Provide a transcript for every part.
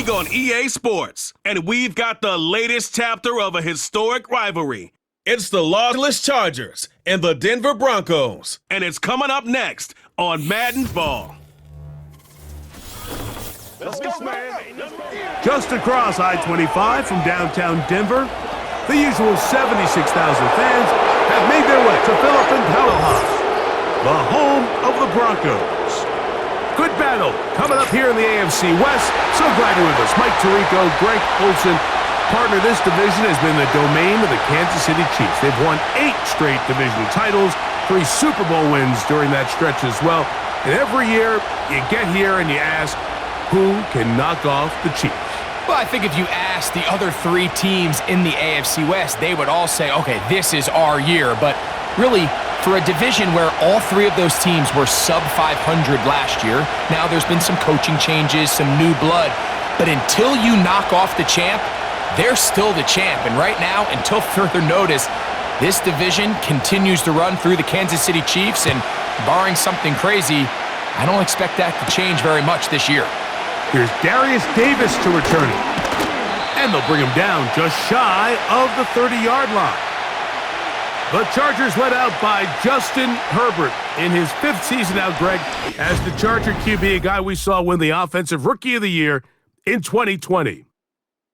league on EA Sports. And we've got the latest chapter of a historic rivalry. It's the Los Angeles Chargers and the Denver Broncos. And it's coming up next on Madden Ball. Let's go, man. Just across I-25 from downtown Denver, the usual 76,000 fans have made their way to Philip and Powell House, the home of the Broncos. Good battle coming up here in the AFC West. So glad you're with us. Mike Tirico, Greg Olson. Partner, this division has been the domain of the Kansas City Chiefs. They've won 8 straight division titles, 3 Super Bowl wins during that stretch as well. And every year, you get here and you ask, who can knock off the Chiefs? Well, I think if you ask the other 3 teams in the AFC West, they would all say, okay, this is our year. But really, for a division where all 3 of those teams were sub 500 last year, now there's been some coaching changes, some new blood. But until you knock off the champ, they're still the champ. And right now, until further notice, this division continues to run through the Kansas City Chiefs. And barring something crazy, I don't expect that to change very much this year. Here's Darius Davis to return it. And they'll bring him down just shy of the 30-yard line. The Chargers led out by Justin Herbert in his 5th season out, Greg, as the Charger QB, a guy we saw win the Offensive Rookie of the Year in 2020.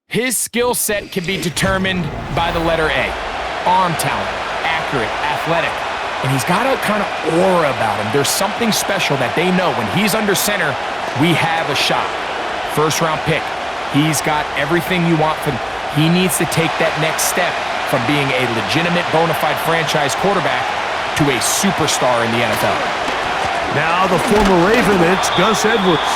His skill set can be determined by the letter A. Arm talent, accurate, athletic. And he's got a kind of aura about him. There's something special that they know when he's under center, we have a shot. First-round pick. He's got everything you want from him. He needs to take that next step from being a legitimate, bona fide franchise quarterback to a superstar in the NFL. Now the former Raven, it's Gus Edwards.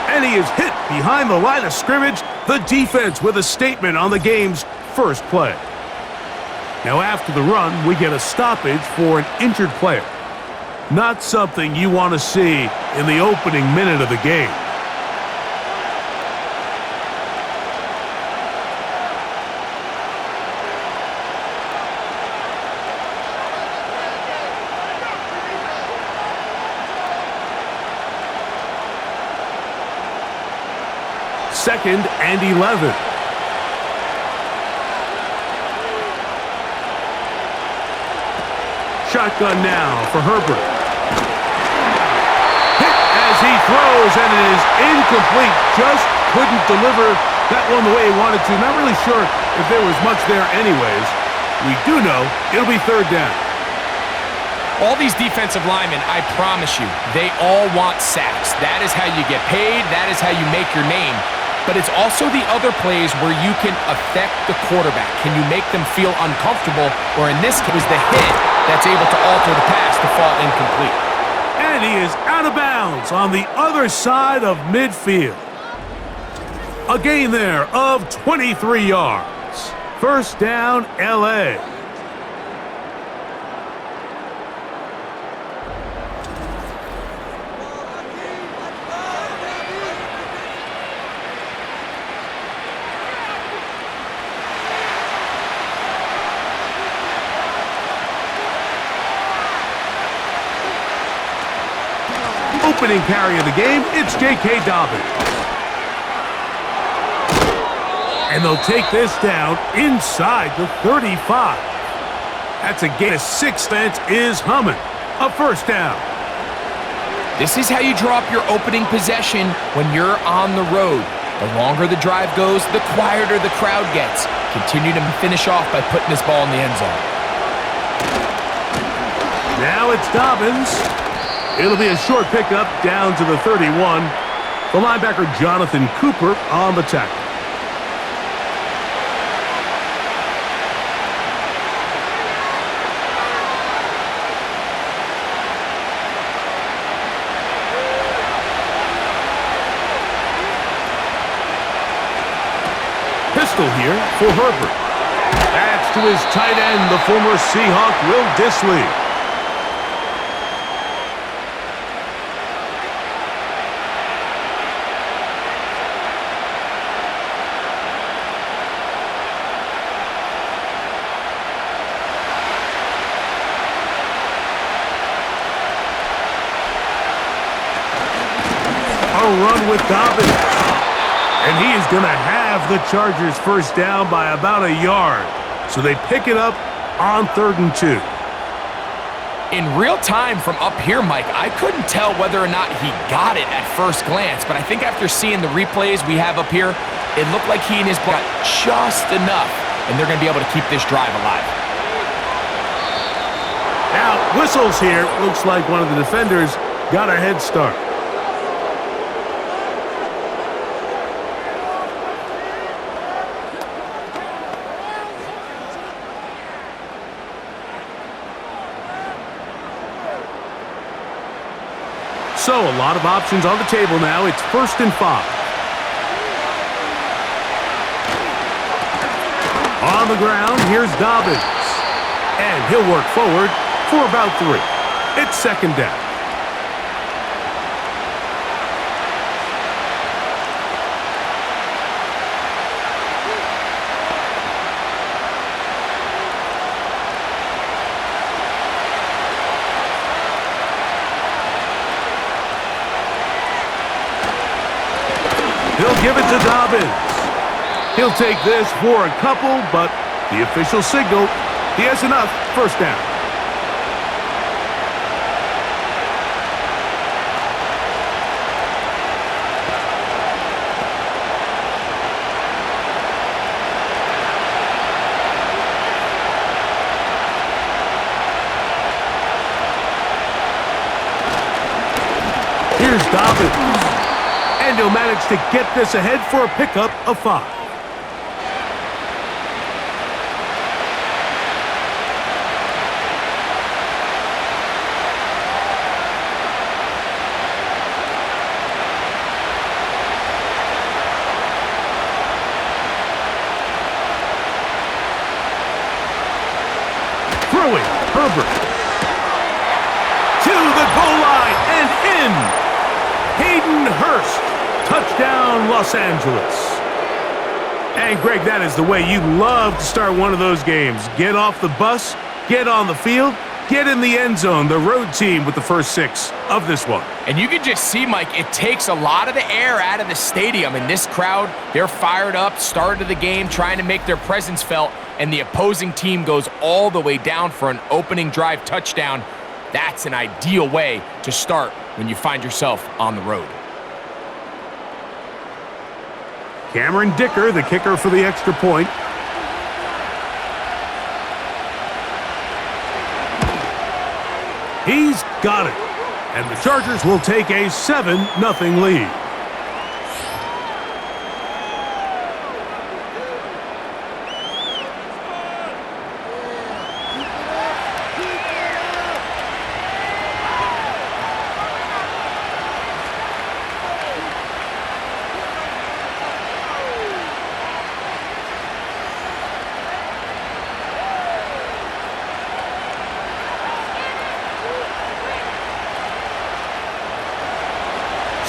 And he is hit behind the line of scrimmage. The defense with a statement on the game's first play. Now after the run, we get a stoppage for an injured player. Not something you want to see in the opening minute of the game. Second and 11. Shotgun now for Herbert. Hit as he throws, and it is incomplete. Just couldn't deliver that one the way he wanted to. Not really sure if there was much there anyways. We do know it'll be 3rd down. All these defensive linemen, I promise you, they all want sacks. That is how you get paid. That is how you make your name. But it's also the other plays where you can affect the quarterback. Can you make them feel uncomfortable? Or in this case, the hit that's able to alter the pass to fall incomplete. And he is out of bounds on the other side of midfield. A gain there of 23 yards. First down, LA. Opening carry of the game, it's J.K. Dobbins. And they'll take this down inside the 35. That's a gain of 6. Fence is humming. A first down. This is how you drop your opening possession when you're on the road. The longer the drive goes, the quieter the crowd gets. Continue to finish off by putting this ball in the end zone. Now it's Dobbins. It'll be a short pickup down to the 31. The linebacker Jonathan Cooper on the tackle. Pistol here for Herbert. That's to his tight end, the former Seahawk Will Dissly. A run with Dobbins. And And he is going to have the Chargers first down by about a yard. So they pick it up on 3rd and 2. In real time from up here, Mike, I couldn't tell whether or not he got it at first glance, but I think after seeing the replays we have up here, it looked like he and his got just enough, and they're going to be able to keep this drive alive. Now, whistles here. Looks like one of the defenders got a head start. So, a lot of options on the table now. It's 1st and 5. On the ground, here's Dobbins. And he'll work forward for about 3. It's 2nd down. He'll give it to Dobbins. He'll take this for a couple, but the official signal, he has enough. 1st down. Here's Dobbins. And he'll manage to get this ahead for a pickup of 5. Throwing, Herbert. To the goal line and in. Hayden Hurst. Touchdown, Los Angeles. And, Greg, that is the way you love to start one of those games. Get off the bus, get on the field, get in the end zone. The road team with the first 6 of this one. And you can just see, Mike, it takes a lot of the air out of the stadium. And this crowd, they're fired up, start of the game, trying to make their presence felt. And the opposing team goes all the way down for an opening drive touchdown. That's an ideal way to start when you find yourself on the road. Cameron Dicker, the kicker for the extra point. He's got it. And the Chargers will take a 7-0 lead.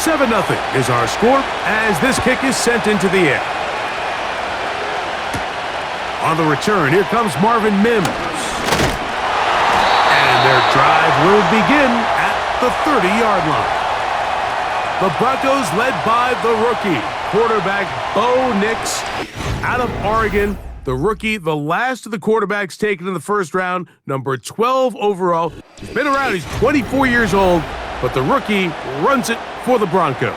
Seven 7-0 is our score as this kick is sent into the air. On the return, here comes Marvin Mims. And their drive will begin at the 30-yard line. The Broncos led by the rookie, quarterback Bo Nix out of Oregon. The rookie, the last of the quarterbacks taken in the first round, number 12 overall. He's been around, he's 24 years old, but the rookie runs it for the Broncos.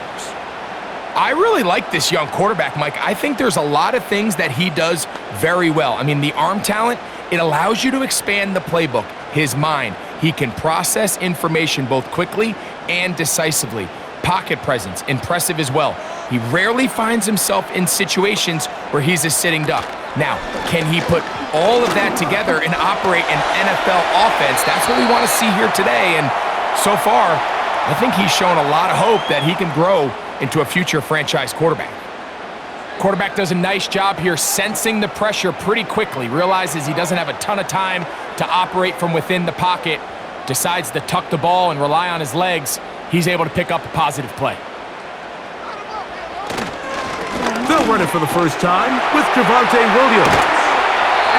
I really like this young quarterback, Mike. I think there's a lot of things that he does very well. I mean, the arm talent, it allows you to expand the playbook, his mind. He can process information both quickly and decisively. Pocket presence, impressive as well. He rarely finds himself in situations where he's a sitting duck. Now, can he put all of that together and operate an NFL offense? That's what we want to see here today. And so far, I think he's shown a lot of hope that he can grow into a future franchise quarterback. Quarterback does a nice job here sensing the pressure pretty quickly, realizes he doesn't have a ton of time to operate from within the pocket, decides to tuck the ball and rely on his legs. He's able to pick up a positive play. They'll run it for the first time with Javonte Williams.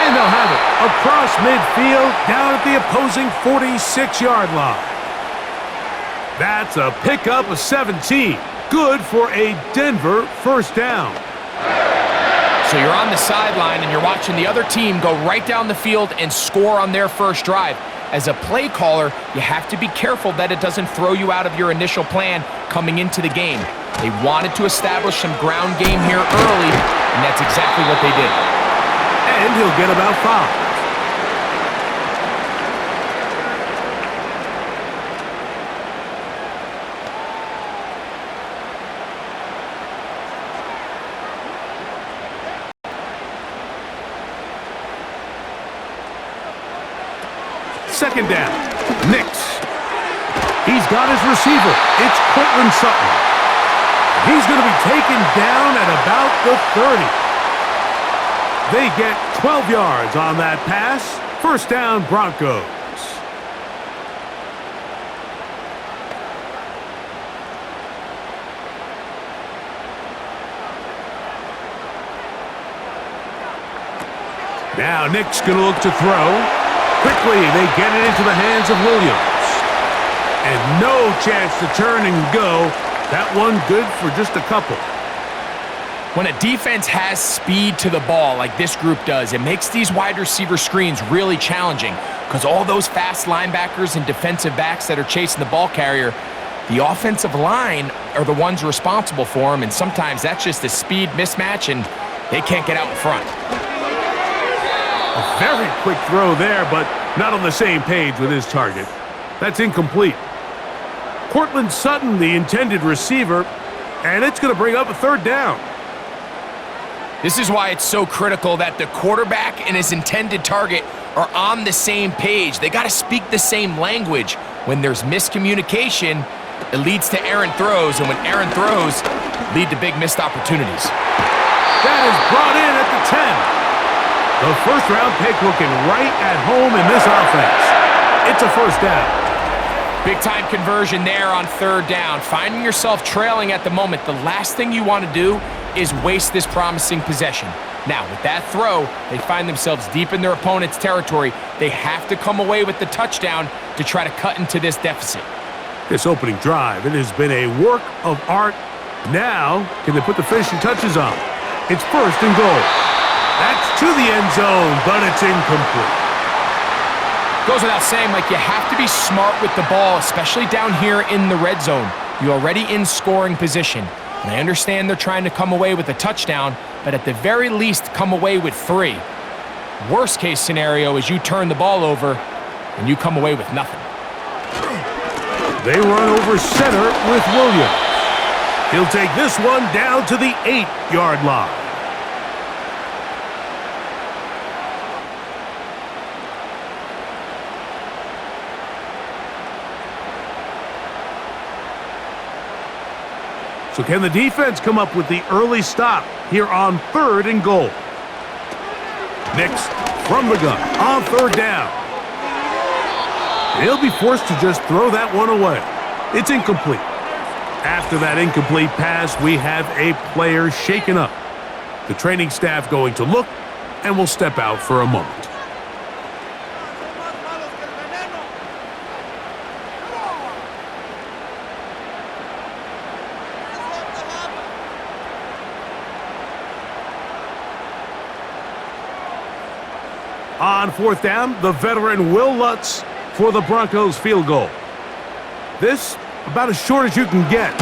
And they'll have it across midfield down at the opposing 46-yard line. That's a pickup of 17. good for a Denver first down. So you're on the sideline and you're watching the other team go right down the field and score on their first drive. As a play caller, you have to be careful that it doesn't throw you out of your initial plan coming into the game. They wanted to establish some ground game here early, and that's exactly what they did. And he'll get about 5. Second down. Nix. He's got his receiver. It's Cortland Sutton. He's going to be taken down at about the 30. They get 12 yards on that pass. First down, Broncos. Now Nick's going to look to throw. Quickly, they get it into the hands of Williams. And no chance to turn and go. That one good for just a couple. When a defense has speed to the ball like this group does, it makes these wide receiver screens really challenging because all those fast linebackers and defensive backs that are chasing the ball carrier, the offensive line are the ones responsible for them, and sometimes that's just a speed mismatch, and they can't get out in front. A very quick throw there, but not on the same page with his target. That's incomplete. Cortland Sutton, the intended receiver, and it's going to bring up a third down. This is why it's so critical that the quarterback and his intended target are on the same page. They got to speak the same language. When there's miscommunication, it leads to errant throws, and when errant throws lead to big missed opportunities. That is brought in at the 10. The first-round pick looking right at home in this offense. It's a first down. Big-time conversion there on third down. Finding yourself trailing at the moment, the last thing you want to do is waste this promising possession. Now, with that throw, they find themselves deep in their opponent's territory. They have to come away with the touchdown to try to cut into this deficit. This opening drive, it has been a work of art. Now, can they put the finishing touches on? It's first and goal. That's to the end zone, but it's incomplete. Goes without saying, Mike, you have to be smart with the ball, especially down here in the red zone. You're already in scoring position. And I understand they're trying to come away with a touchdown, but at the very least, come away with 3. Worst case scenario is you turn the ball over and you come away with nothing. They run over center with Williams. He'll take this one down to the 8-yard line. So can the defense come up with the early stop here on third and goal? Nix from the gun on third down. He'll be forced to just throw that one away. It's incomplete. After that incomplete pass, we have a player shaken up. The training staff going to look and will step out for a moment. On fourth down, the veteran Will Lutz for the Broncos field goal. This about as short as you can get.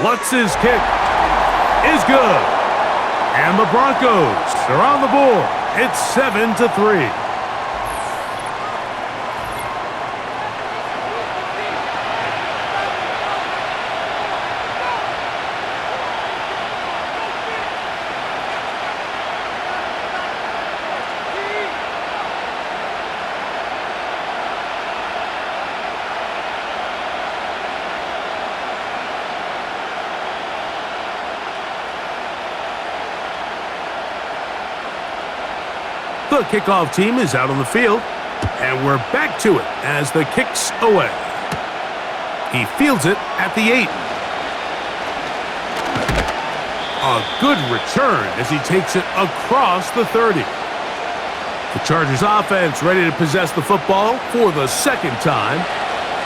Lutz's kick is good. And the Broncos are on the board. It's 7-3. The kickoff team is out on the field, and we're back to it as the kick's away. He fields it at the 8. A good return as he takes it across the 30. The Chargers offense ready to possess the football for the second time.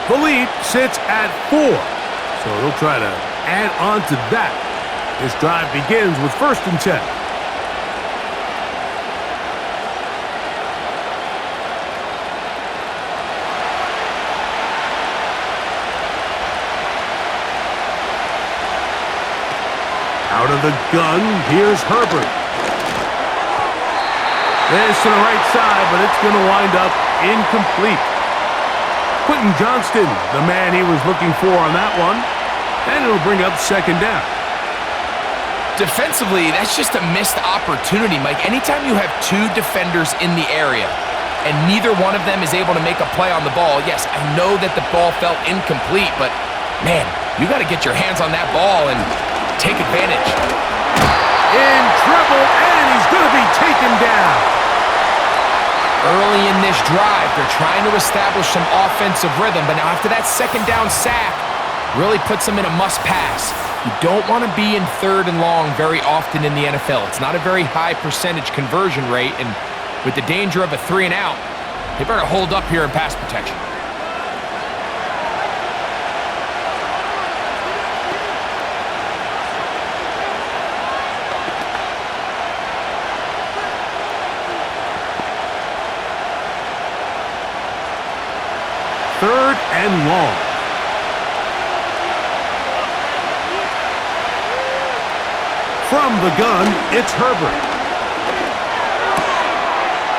The lead sits at 4, so they'll try to add on to that. This drive begins with 1st and 10. Out of the gun, here's Herbert. This to the right side, but it's going to wind up incomplete. Quentin Johnston, the man he was looking for on that one, and it'll bring up 2nd down. Defensively, that's just a missed opportunity, Mike. Anytime you have 2 defenders in the area and neither one of them is able to make a play on the ball, yes, I know that the ball felt incomplete, but man, you got to get your hands on that ball and take advantage. In trouble, and he's going to be taken down. Early in this drive, they're trying to establish some offensive rhythm, but now after that 2nd down sack, really puts them in a must-pass. You don't want to be in 3rd and long very often in the NFL. It's not a very high percentage conversion rate, and with the danger of a 3 and out, they better hold up here in pass protection. Third and long. From the gun, it's Herbert.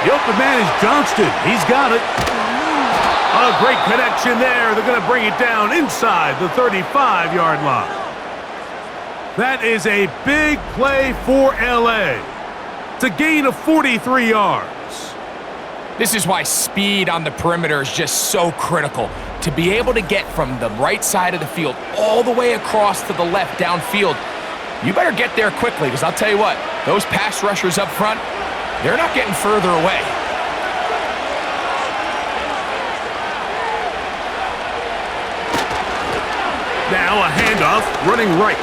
The open man is Johnston. He's got it. A great connection there. They're going to bring it down inside the 35-yard line. That is a big play for LA. It's a gain of 43 yards. This is why speed on the perimeter is just so critical. To be able to get from the right side of the field all the way across to the left downfield, you better get there quickly, because I'll tell you what, those pass rushers up front, they're not getting further away. Now a handoff running right.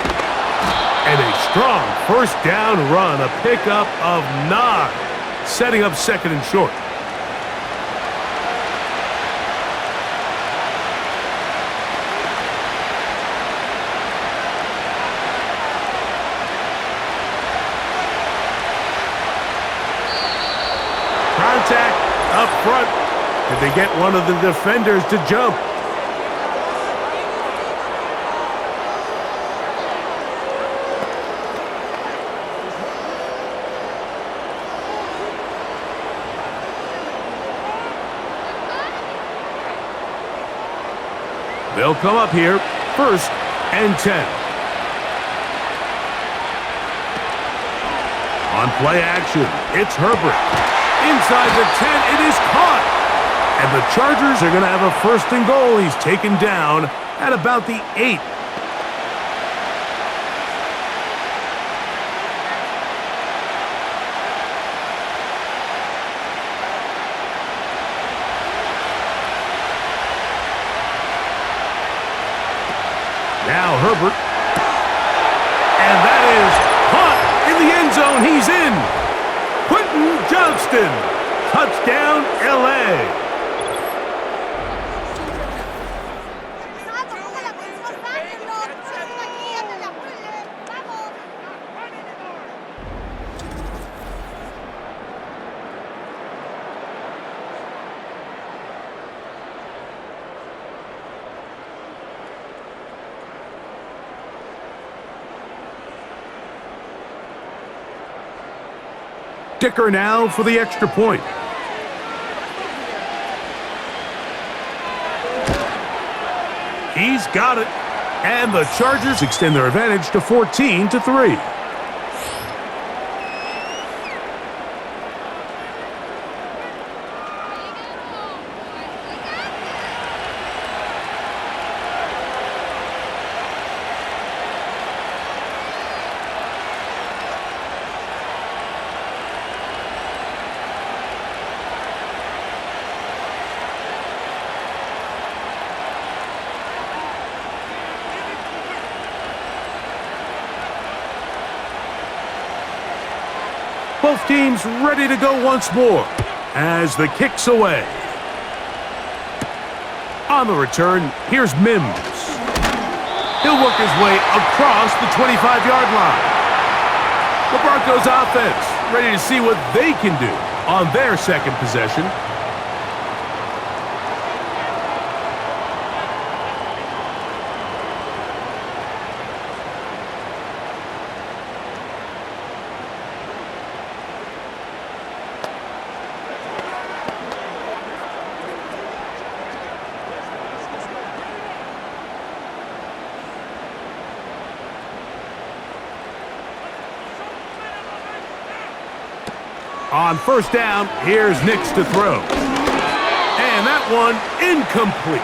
And a strong 1st down run, a pickup of 9, setting up 2nd and short. Contact up front. Did they get one of the defenders to jump? They'll come up here, 1st and 10. On play action, it's Herbert. Inside the 10, it is caught. And the Chargers are going to have a 1st and goal. He's taken down at about the 8. Now Herbert. And that is caught in the end zone. He's in. Quentin Johnston. Touchdown, LA. Kicker now for the extra point. He's got it. And the Chargers extend their advantage to 14-3. Both teams ready to go once more as the kick's away. On the return, here's Mims. He'll work his way across the 25-yard line. The Broncos offense ready to see what they can do on their second possession. On first down, here's Nix to throw. And that one incomplete.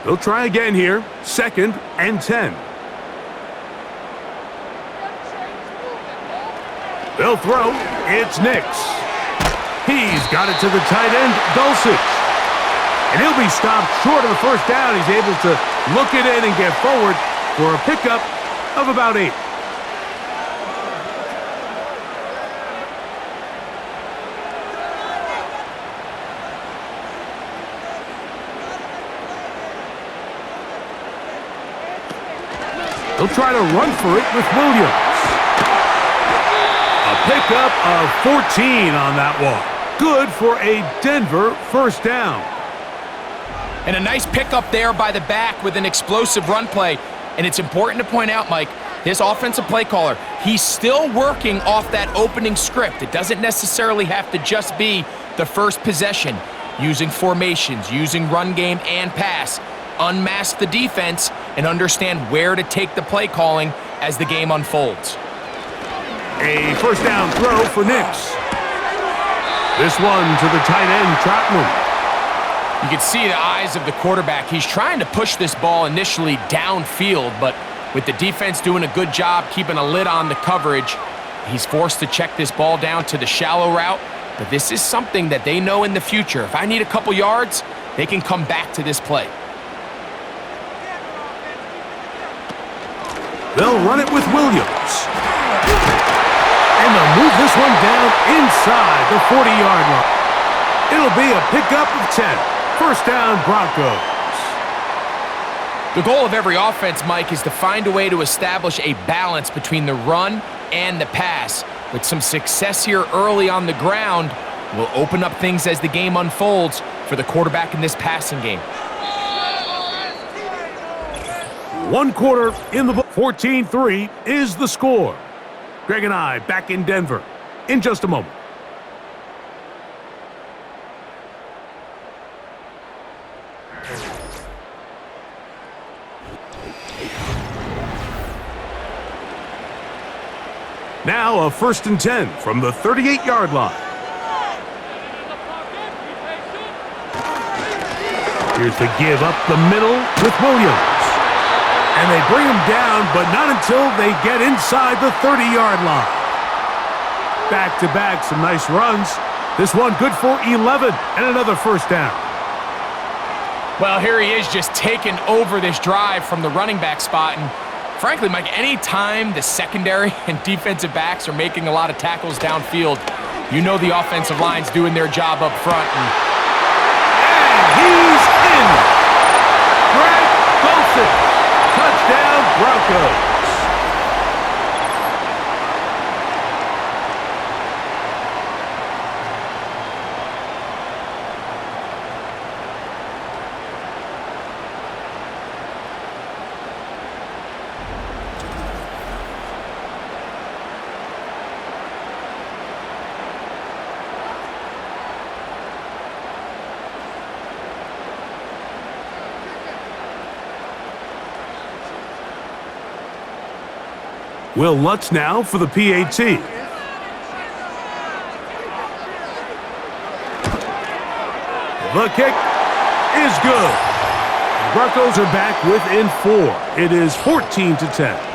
They'll try again here. 2nd and 10. They'll throw. It's Nix. He's got it to the tight end, Dulcich. And he'll be stopped short of the first down. He's able to look it in and get forward for a pickup of about 8. They'll try to run for it with Williams. A pickup of 14 on that one. Good for a Denver first down. And a nice pickup there by the back with an explosive run play. And it's important to point out, Mike, this offensive play caller, he's still working off that opening script. It doesn't necessarily have to just be the first possession. Using formations, using run game and pass. Unmask the defense and understand where to take the play calling as the game unfolds. A first down throw for Nix. This one to the tight end, Trotman. You can see the eyes of the quarterback. He's trying to push this ball initially downfield, but with the defense doing a good job keeping a lid on the coverage, he's forced to check this ball down to the shallow route. But this is something that they know in the future. If I need a couple yards, they can come back to this play. They'll run it with Williams. And they'll move this one down inside the 40-yard line. It'll be a pickup of 10. First down, Broncos. The goal of every offense, Mike, is to find a way to establish a balance between the run and the pass. With some success here early on the ground, will open up things as the game unfolds for the quarterback in this passing game. 1 quarter in the book. 14-3 is the score. Greg and I back in Denver in just a moment. Now a 1st and 10 from the 38-yard line. Here's the give up the middle with Williams. And they bring him down, but not until they get inside the 30-yard line. Back-to-back, some nice runs. This one good for 11 and another first down. Well, here he is just taking over this drive from the running back spot. And frankly, Mike, any time the secondary and defensive backs are making a lot of tackles downfield, you know the offensive line's doing their job up front. And he's in. Greg Dulcich. Touchdown, Broncos. Will Lutz now for the PAT. The kick is good. The Broncos are back within 4. It is 14-10.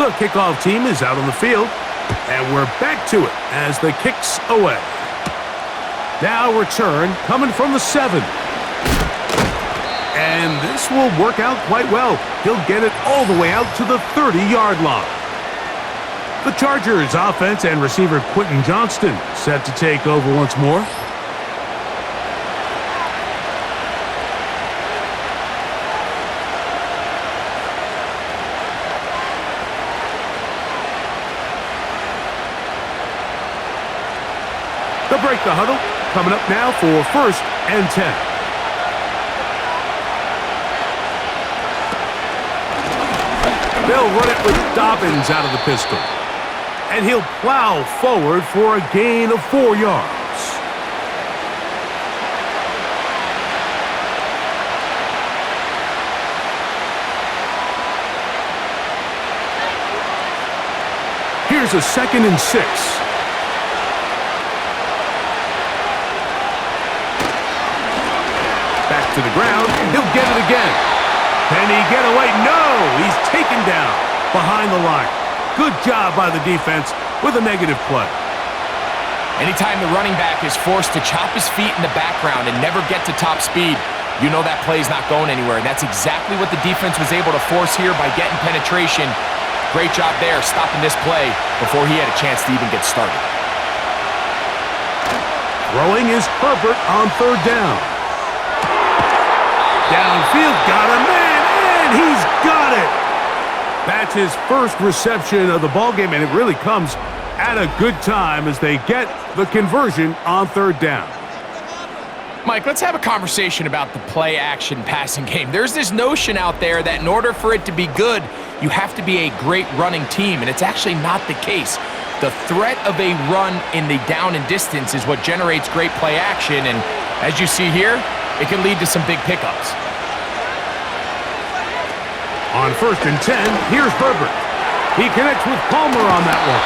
The kickoff team is out on the field, and we're back to it as the kick's away. Now return coming from the 7. And this will work out quite well. He'll get it all the way out to the 30-yard line. The Chargers offense and receiver Quentin Johnston set to take over once more. They'll break the huddle. Coming up now for 1st and 10. They'll run it with Dobbins out of the pistol. And he'll plow forward for a gain of 4 yards. Here's a 2nd and 6. Back to the ground, and he'll get it again. Can he get away? No! He's taken down behind the line. Good job by the defense with a negative play. Anytime the running back is forced to chop his feet in the background and never get to top speed, you know that play's not going anywhere. And that's exactly what the defense was able to force here by getting penetration. Great job there, stopping this play before he had a chance to even get started. Throwing is Herbert on 3rd down. Downfield, got a man, and he's got it. That's his first reception of the ballgame, and it really comes at a good time as they get the conversion on 3rd down. Mike, let's have a conversation about the play-action passing game. There's this notion out there that in order for it to be good, you have to be a great running team, and it's actually not the case. The threat of a run in the down and distance is what generates great play action, and as you see here, it can lead to some big pickups. On 1st and 10, here's Herbert. He connects with Palmer on that one.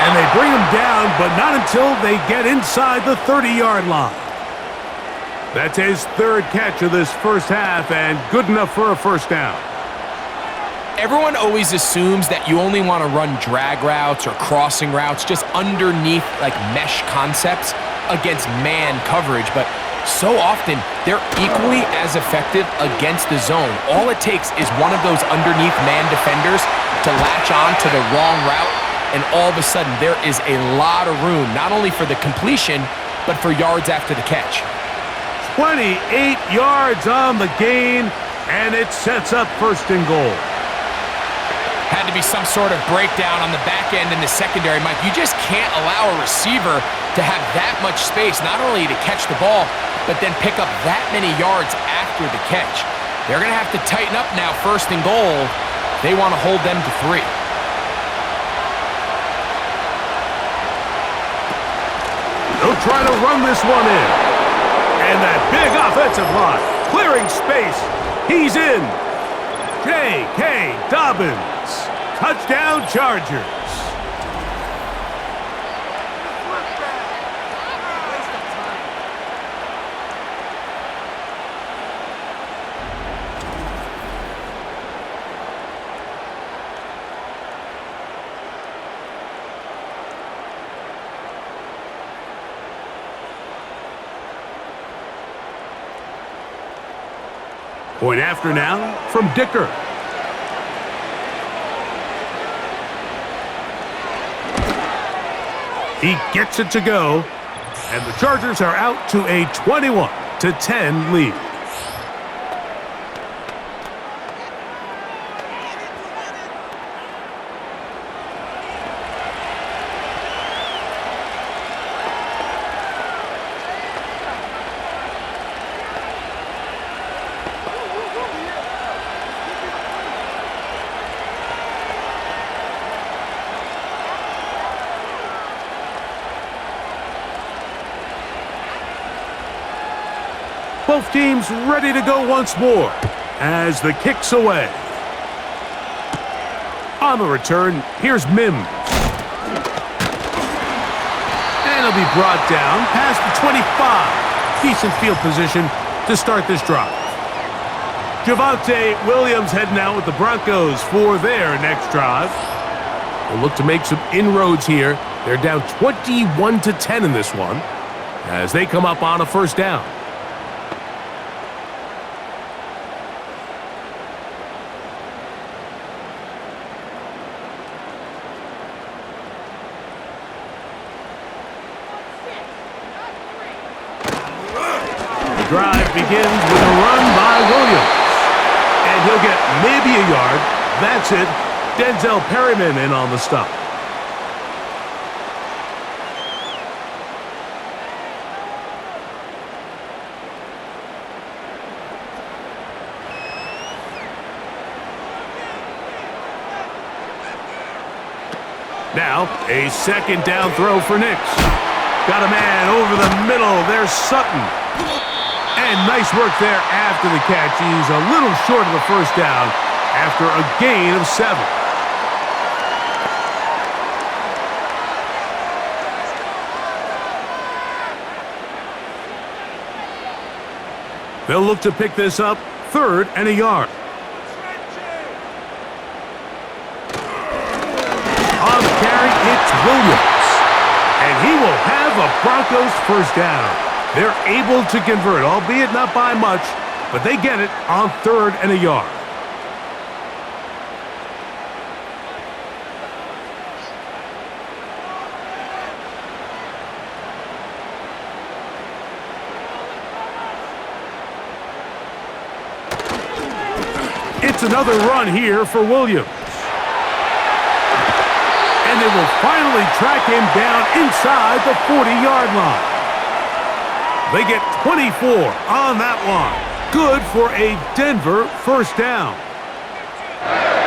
And they bring him down, but not until they get inside the 30-yard line. That's his 3rd catch of this first half, and good enough for a 1st down. Everyone always assumes that you only want to run drag routes or crossing routes just underneath like mesh concepts against man coverage, but so often they're equally as effective against the zone. All it takes is one of those underneath man defenders to latch on to the wrong route, and all of a sudden there is a lot of room, not only for the completion, but for yards after the catch. 28 yards on the gain, and it sets up 1st and goal. Had to be some sort of breakdown on the back end in the secondary, Mike. You just can't allow a receiver to have that much space, not only to catch the ball, but then pick up that many yards after the catch. They're going to have to tighten up now, 1st and goal. They want to hold them to 3. They'll try to run this one in. And that big offensive line, clearing space. He's in. J.K. Dobbins. Touchdown, Chargers. Point after now from Dicker. He gets it to go, and the Chargers are out to a 21-10 lead. Both teams ready to go once more as the kick's away. On the return, here's Mims. And he'll be brought down past the 25. Decent field position to start this drive. Javonte Williams heading out with the Broncos for their next drive. They'll look to make some inroads here. They're down 21-10 in this one as they come up on a first down. The drive begins with a run by Williams. And he'll get maybe a yard. That's it. Denzel Perryman in on the stop. Now, a second down throw for Nix. Got a man over the middle. There's Sutton. And nice work there after the catch. He's a little short of the first down after a gain of 7. They'll look to pick this up, 3rd and a yard. On the carry, it's Williams. And he will have a Broncos first down. They're able to convert, albeit not by much, but they get it on 3rd and a yard. It's another run here for Williams. And they will finally track him down inside the 40-yard line. They get 24 on that one. Good for a Denver first down.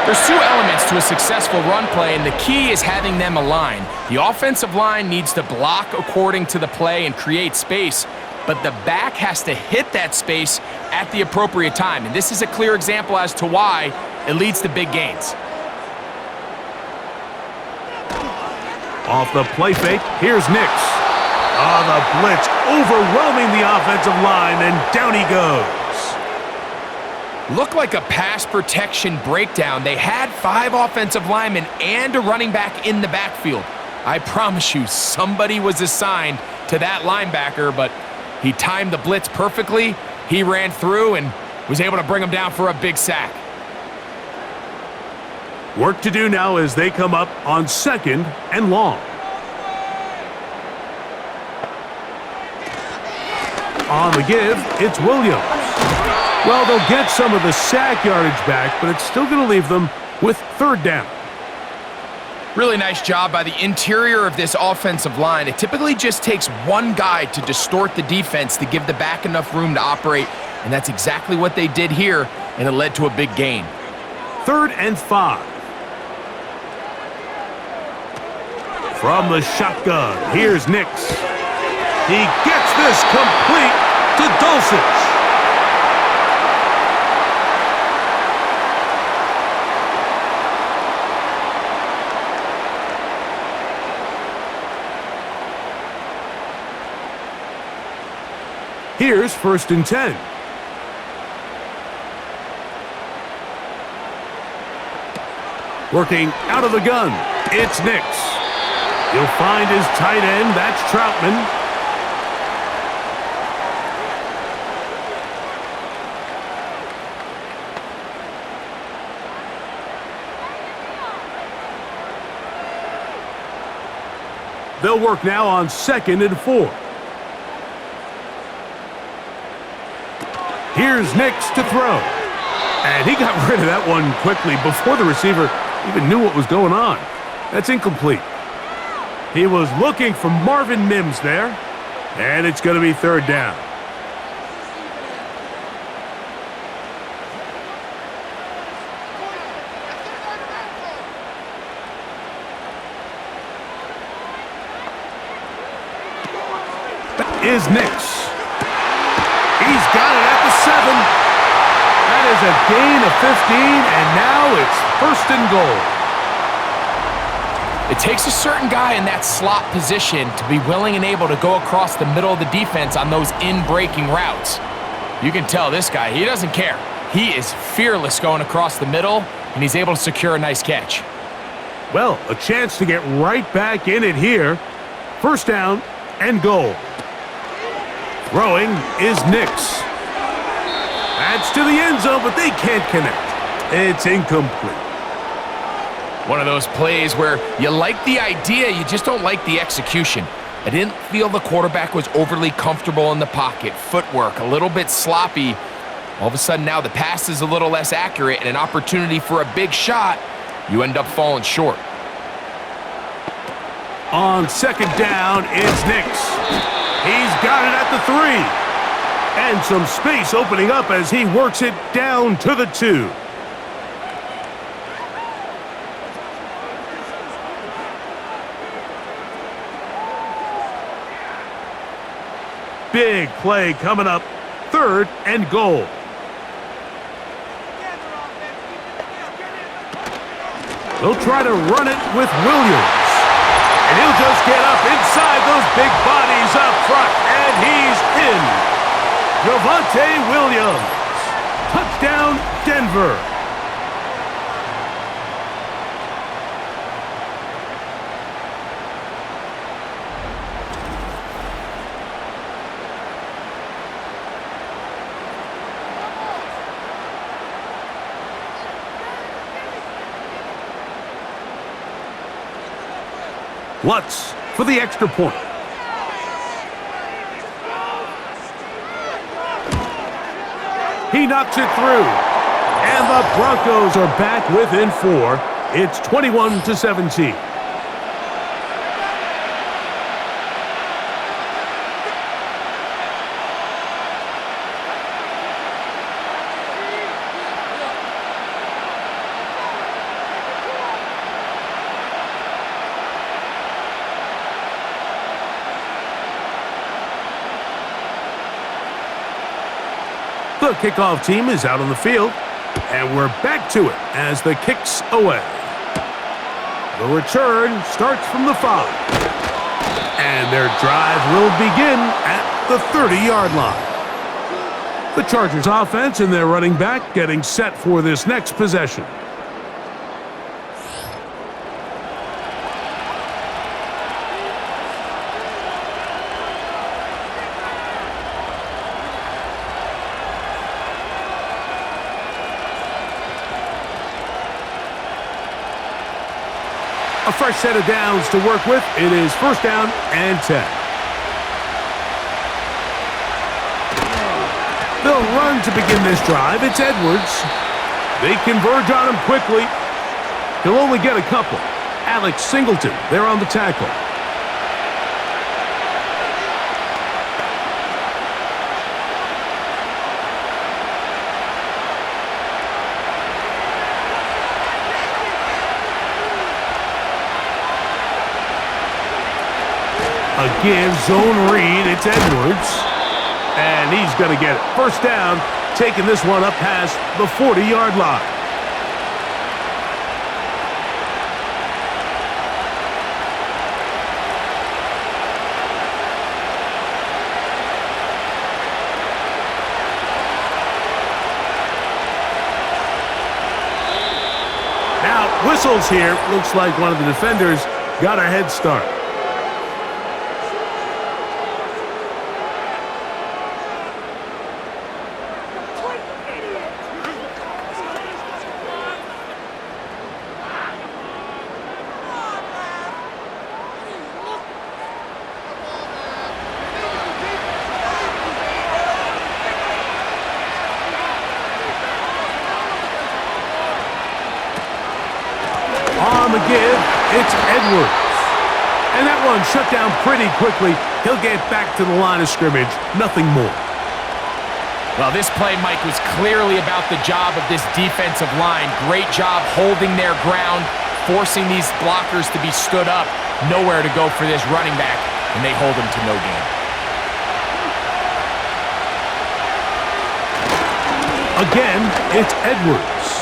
There's 2 elements to a successful run play, and the key is having them aligned. The offensive line needs to block according to the play and create space, but the back has to hit that space at the appropriate time. And this is a clear example as to why it leads to big gains. Off the play fake, here's Nix. On the blitz, overwhelming the offensive line, and down he goes. Looked like a pass protection breakdown. They had 5 offensive linemen and a running back in the backfield. I promise you, somebody was assigned to that linebacker, but he timed the blitz perfectly. He ran through and was able to bring him down for a big sack. Work to do now as they come up on 2nd and long. On the give, it's Williams. Well, they'll get some of the sack yardage back, but it's still going to leave them with 3rd down. Really nice job by the interior of this offensive line. It typically just takes one guy to distort the defense to give the back enough room to operate, and that's exactly what they did here, and it led to a big gain. 3rd and 5. From the shotgun, here's Nix. He gets this complete to Dulcich. Here's 1st and 10. Working out of the gun, it's Nix. He'll find his tight end, that's Troutman. They'll work now on 2nd and 4. Here's Nix to throw. And he got rid of that one quickly before the receiver even knew what was going on. That's incomplete. He was looking for Marvin Mims there. And it's going to be 3rd down. Is Nix. He's got it at the 7. That is a gain of 15, and now it's 1st and goal. It takes a certain guy in that slot position to be willing and able to go across the middle of the defense on those in-breaking routes. You can tell this guy, he doesn't care. He is fearless going across the middle, and he's able to secure a nice catch. Well, a chance to get right back in it here. First down and goal. Throwing is Nix. That's to the end zone, but they can't connect. It's incomplete. One of those plays where you like the idea, you just don't like the execution. I didn't feel the quarterback was overly comfortable in the pocket. Footwork, a little bit sloppy. All of a sudden now the pass is a little less accurate and an opportunity for a big shot. You end up falling short. On second down, it's Nix. He's got it at the 3. And some space opening up as he works it down to the 2. Big play coming up. Third and goal. They'll try to run it with Williams. And he'll just get up inside those big bodies up front. And he's in. Javonte Williams. Touchdown, Denver. Lutz for the extra point. He knocks it through. And the Broncos are back within 4. It's 21-17. The kickoff team is out on the field, and we're back to it as the kick's away. The return starts from the 5, and their drive will begin at the 30-yard line. The Chargers offense and their running back getting set for this next possession. A fresh set of downs to work with. It is first down and 10. They'll run to begin this drive. It's Edwards. They converge on him quickly. He'll only get a couple. Alex Singleton, they're on the tackle. Again, zone read, it's Edwards. And he's going to get it. First down, taking this one up past the 40-yard line. Now, whistles here. Looks like one of the defenders got a head start. On the give, it's Edwards. And that one shut down pretty quickly. He'll get back to the line of scrimmage. Nothing more. Well, this play, Mike, was clearly about the job of this defensive line. Great job holding their ground, forcing these blockers to be stood up. Nowhere to go for this running back, and they hold him to no gain. Again, it's Edwards.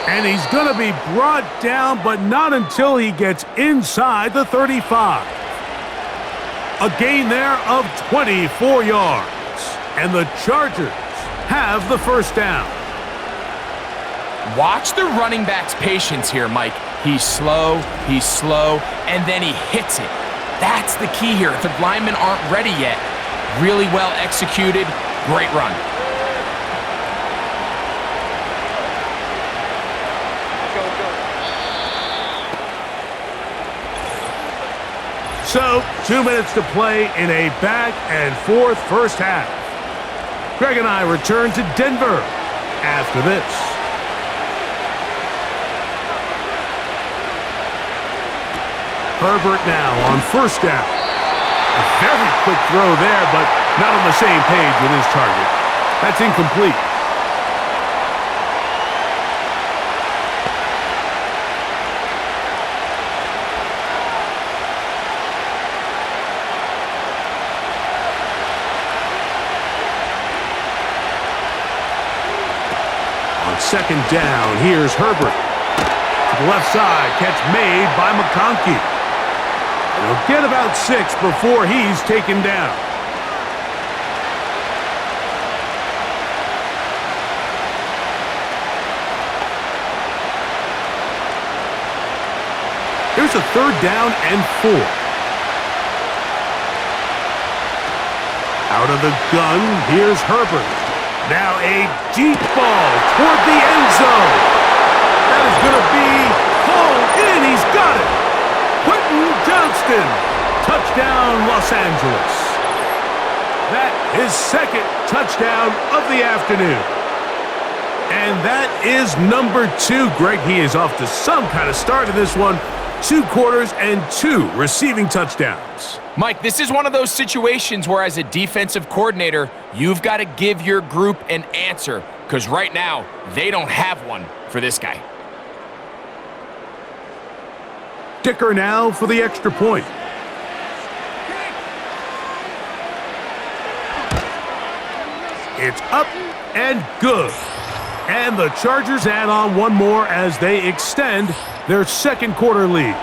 And he's going to be brought down, but not until he gets inside the 35. A gain there of 24 yards. And the Chargers have the first down. Watch the running back's patience here, Mike. He's slow, and then he hits it. That's the key here. If the linemen aren't ready yet, really well executed, great run. So, 2 minutes to play in a back-and-forth first half. Greg and I return to Denver after this. Herbert now on first down. A very quick throw there, but not on the same page with his target. That's incomplete. On second down, here's Herbert. To the left side, catch made by McConkey. He'll get about 6 before he's taken down. Here's a third down and 4. Out of the gun, here's Herbert. Now a deep ball toward the end zone. That is going to be hauled in. He's got it. Quentin Johnston. Touchdown, Los Angeles. That is second touchdown of the afternoon. And that is number 2. Greg, he is off to some kind of start in this one. 2 quarters and 2 receiving touchdowns. Mike, this is one of those situations where as a defensive coordinator, you've got to give your group an answer, because right now, they don't have one for this guy. Kicker now for the extra point. It's up and good. And the Chargers add on one more as they extend their second quarter lead.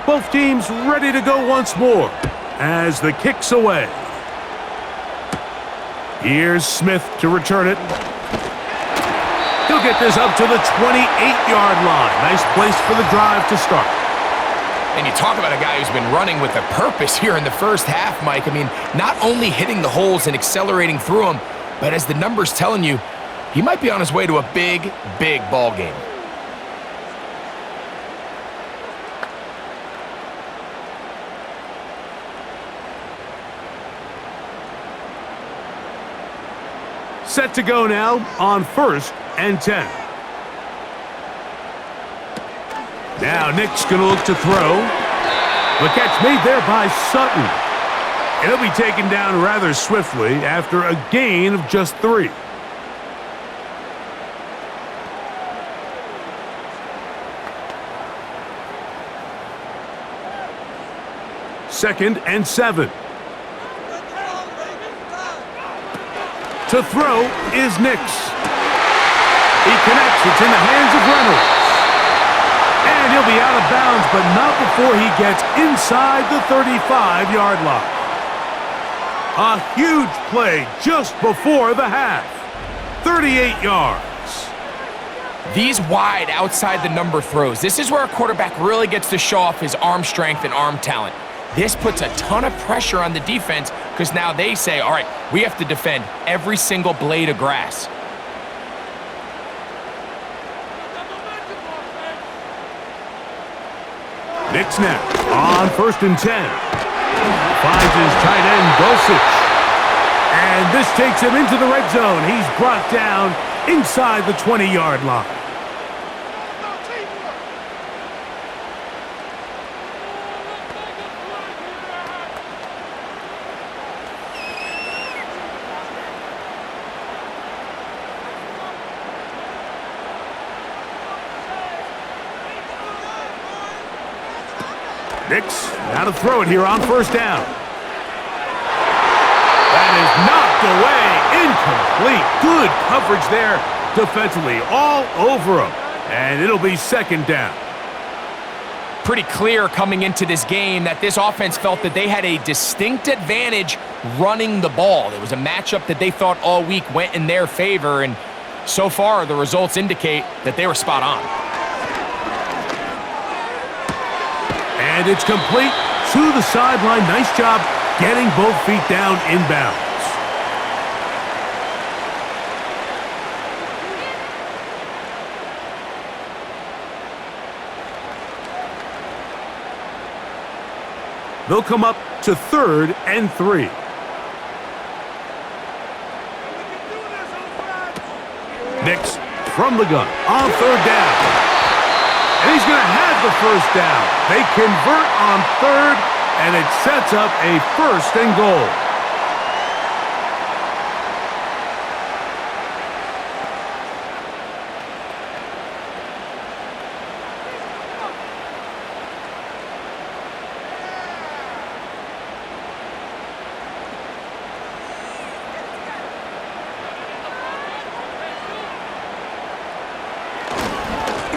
Both teams ready to go once more as the kick's away. Here's Smith to return it. He'll get this up to the 28-yard line. Nice place for the drive to start. And you talk about a guy who's been running with a purpose here in the first half, Mike. I mean, not only hitting the holes and accelerating through them, but as the numbers telling you, he might be on his way to a big, big ball game. Set to go now on 1st and 10. Now Nick's going to look to throw. The catch made there by Sutton. And he'll be taken down rather swiftly after a gain of just 3. Second and 7. To throw is Nix. He connects. It's in the hands of Reynolds. And he'll be out of bounds, but not before he gets inside the 35-yard line. A huge play just before the half. 38 yards. These wide outside the number throws. This is where a quarterback really gets to show off his arm strength and arm talent. This puts a ton of pressure on the defense because now they say, all right, we have to defend every single blade of grass. Nick snap on 1st and 10. Finds his tight end, Dulcich. And this takes him into the red zone. He's brought down inside the 20-yard line. Nix, now to throw it here on first down. That is knocked away. Incomplete. Good coverage there defensively. All over him. And it'll be second down. Pretty clear coming into this game that this offense felt that they had a distinct advantage running the ball. It was a matchup that they thought all week went in their favor, and so far the results indicate that they were spot on. And it's complete to the sideline. Nice job getting both feet down inbounds. They'll come up to 3rd and 3. Nix from the gun on 3rd down. And he's going to have the first down. They convert on 3rd, and it sets up a 1st and goal.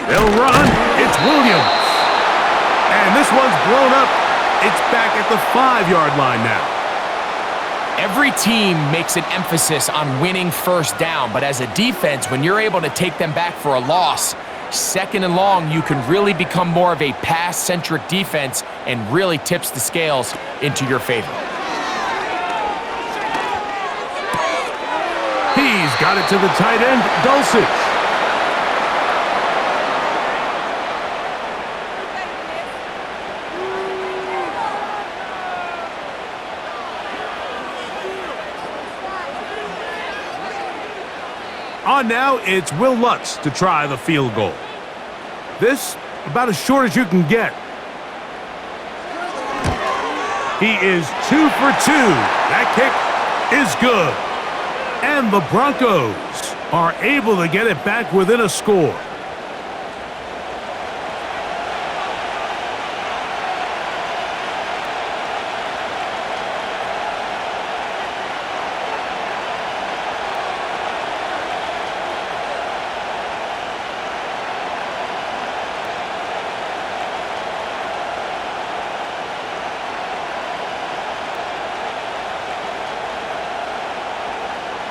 They'll run. It's Williams. And this one's blown up. It's back at the 5-yard line now. Every team makes an emphasis on winning first down, but as a defense, when you're able to take them back for a loss, 2nd and long, you can really become more of a pass-centric defense and really tips the scales into your favor. He's got it to the tight end, Dulcich. On now, it's Will Lutz to try the field goal. This, about as short as you can get. He is 2 for 2. That kick is good. And the Broncos are able to get it back within a score.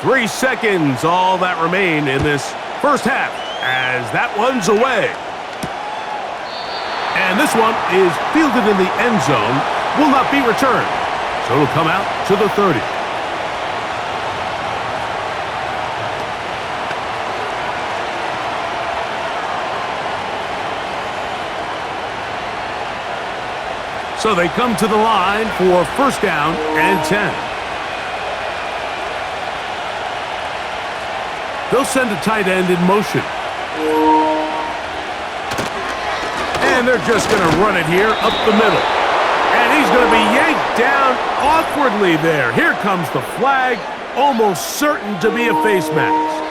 Three seconds, all that remain in this first half, as that one's away. And this one is fielded in the end zone, will not be returned. So it'll come out to the 30. So they come to the line for first down and 10. They'll send a tight end in motion. And they're just going to run it here up the middle. And he's going to be yanked down awkwardly there. Here comes the flag, almost certain to be a face mask.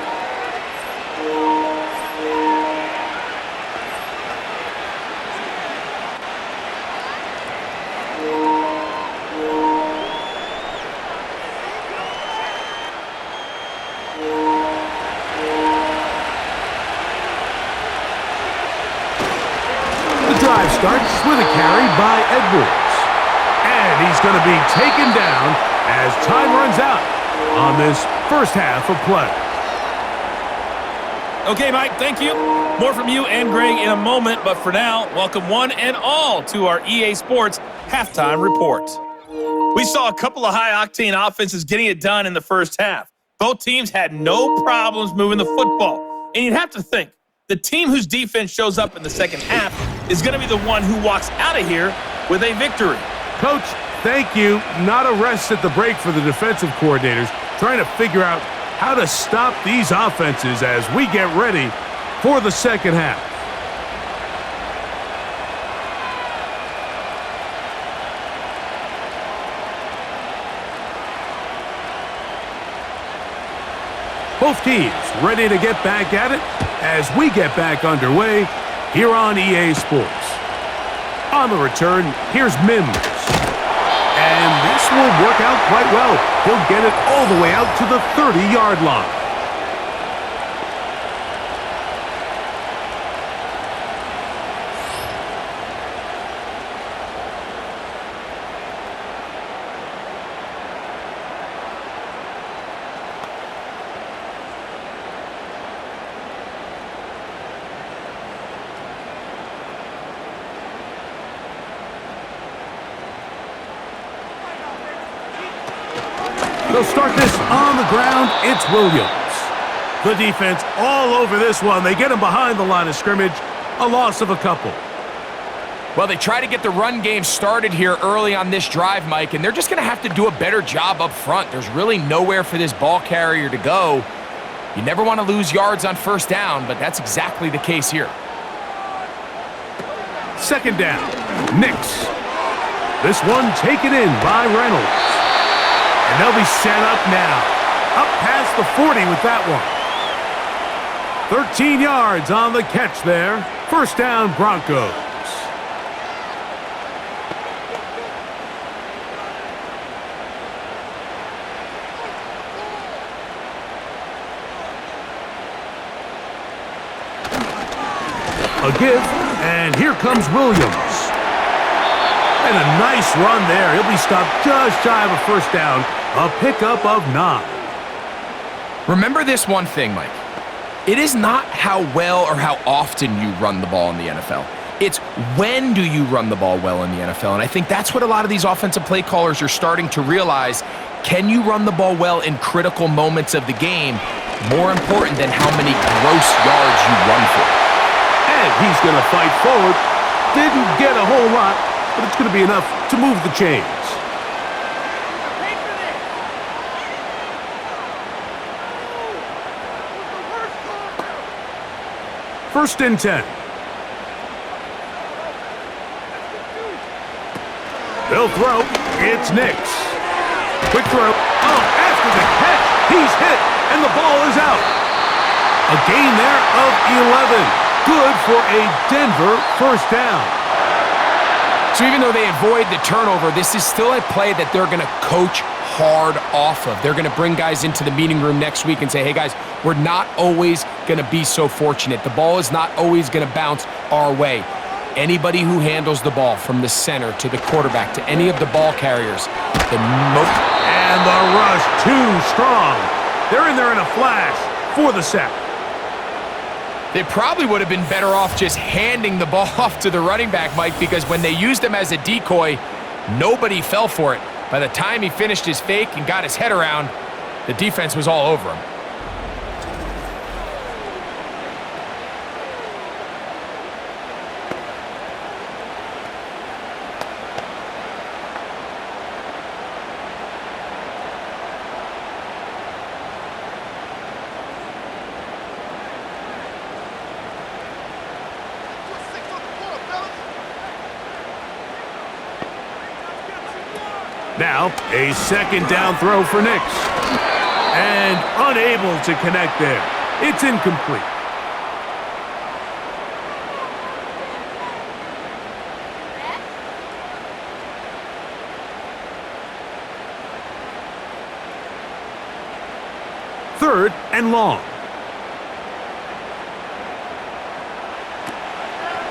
Starts with a carry by Edwards. And he's going to be taken down as time runs out on this first half of play. Okay, Mike, thank you. More from you and Greg in a moment, but for now, welcome one and all to our EA Sports Halftime Report. We saw a couple of high-octane offenses getting it done in the first half. Both teams had no problems moving the football. And you'd have to think, the team whose defense shows up in the second half is going to be the one who walks out of here with a victory. Coach, thank you. Not a rest at the break for the defensive coordinators, trying to figure out how to stop these offenses as we get ready for the second half. Both teams ready to get back at it as we get back underway here on EA Sports. On the return, here's Mims. And this will work out quite well. He'll get it all the way out to the 30-yard line. They'll start this on the ground. It's Williams. The defense all over this one. They get him behind the line of scrimmage. A loss of a couple. Well, they try to get the run game started here early on this drive, Mike, and they're just going to have to do a better job up front. There's really nowhere for this ball carrier to go. You never want to lose yards on first down, but that's exactly the case here. Second down. Nix. This one taken in by Reynolds. And they'll be set up now. Up past the 40 with that one. 13 yards on the catch there. First down, Broncos. A give, and here comes Williams. And a nice run there. He'll be stopped just shy of a first down. A pickup of 9. Remember this one thing, Mike. It is not how well or how often you run the ball in the NFL. It's when do you run the ball well in the NFL. And I think that's what a lot of these offensive play callers are starting to realize. Can you run the ball well in critical moments of the game? More important than how many gross yards you run for. And he's going to fight forward. Didn't get a whole lot, but it's going to be enough to move the chains. First and 10. They'll throw. It's Nix. Quick throw. Oh, after the catch, he's hit, and the ball is out. A gain there of 11. Good for a Denver first down. So even though they avoid the turnover, this is still a play that they're going to coach hard off of. They're going to bring guys into the meeting room next week and say, hey guys, we're not always going to be so fortunate. The ball is not always going to bounce our way. Anybody who handles the ball from the center to the quarterback to any of the ball carriers, and the rush too strong. They're in there in a flash for the sack. They probably would have been better off just handing the ball off to the running back, Mike, because when they used him as a decoy, nobody fell for it. By the time he finished his fake and got his head around, the defense was all over him. Now, a second down throw for Nix. And unable to connect there. It's incomplete. Third and long.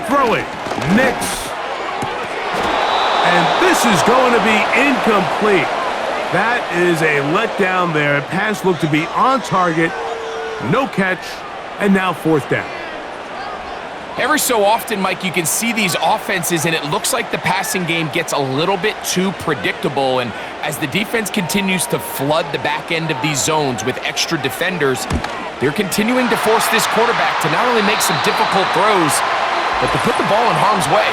Throwing. Nix. And this is going to be incomplete. That is a letdown there. Pass looked to be on target. No catch. And now fourth down. Every so often, Mike, you can see these offenses, and it looks like the passing game gets a little bit too predictable. And as the defense continues to flood the back end of these zones with extra defenders, they're continuing to force this quarterback to not only make some difficult throws, but to put the ball in harm's way.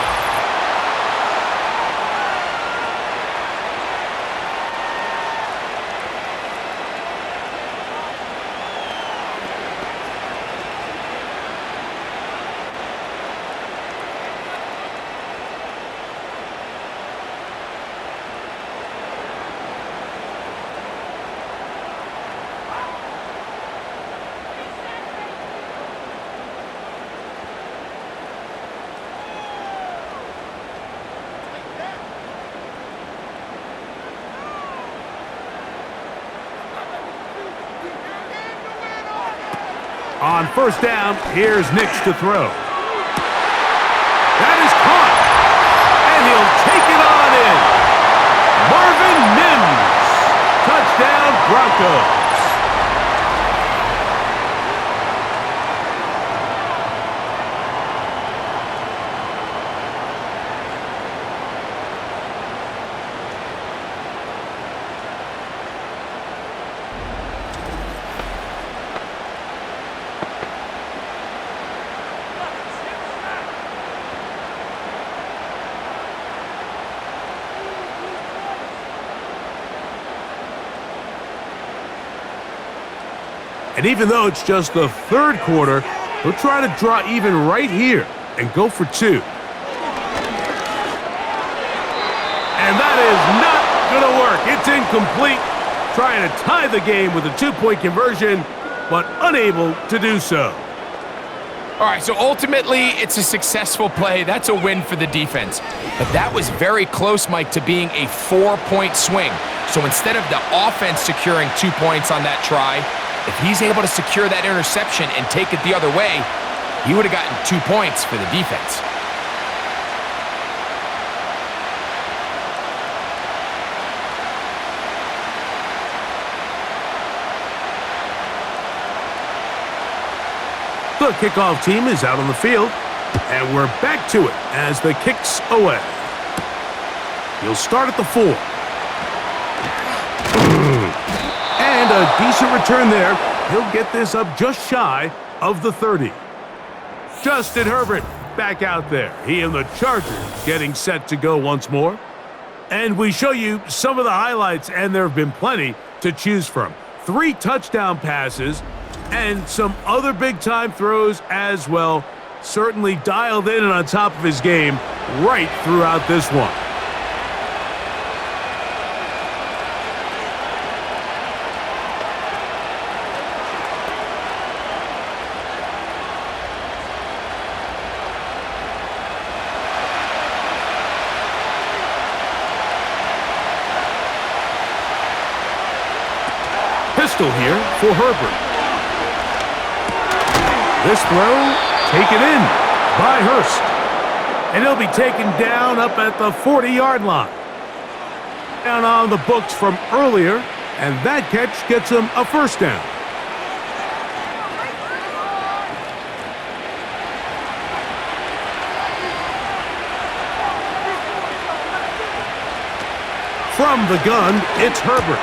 On first down, here's Nix to throw. That is caught. And he'll take it on in. Marvin Mims. Touchdown, Broncos. And even though it's just the third quarter, he'll try to draw even right here and go for two. And that is not going to work. It's incomplete. Trying to tie the game with a two-point conversion, but unable to do so. All right, so ultimately, it's a successful play. That's a win for the defense. But that was very close, Mike, to being a 4-point swing. So instead of the offense securing 2 points on that try, if he's able to secure that interception and take it the other way, he would have gotten 2 points for the defense. The kickoff team is out on the field, and we're back to it as the kick's away. He'll start at the 4. And a decent return there. He'll get this up just shy of the 30. Justin Herbert back out there. He and the Chargers getting set to go once more. And we show you some of the highlights, and there have been plenty to choose from. 3 touchdown passes and some other big-time throws as well. Certainly dialed in and on top of his game right throughout this one. Pistol here for Herbert. This throw taken in by Hurst. And he'll be taken down up at the 40-yard line. Down on the books from earlier, and that catch gets him a first down. From the gun, it's Herbert.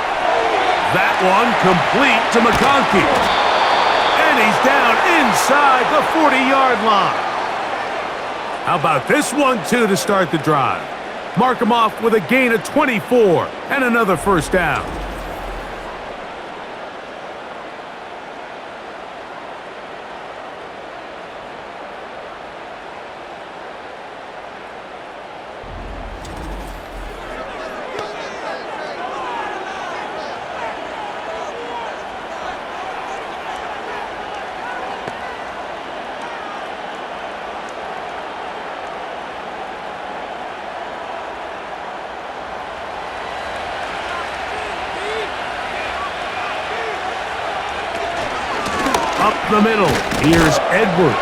That one complete to McConkey. And he's down inside the 40-yard line. How about this one, too, to start the drive? Mark him off with a gain of 24 and another first down. Up the middle, here's Edwards.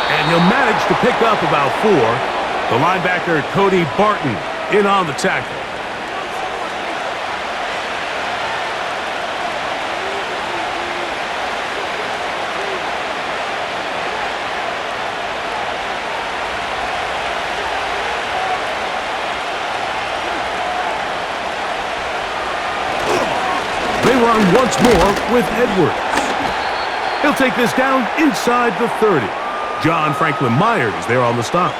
And he'll manage to pick up about 4. The linebacker, Cody Barton, in on the tackle. They run once more with Edwards. He'll take this down inside the 30. John Franklin Myers there on the stop.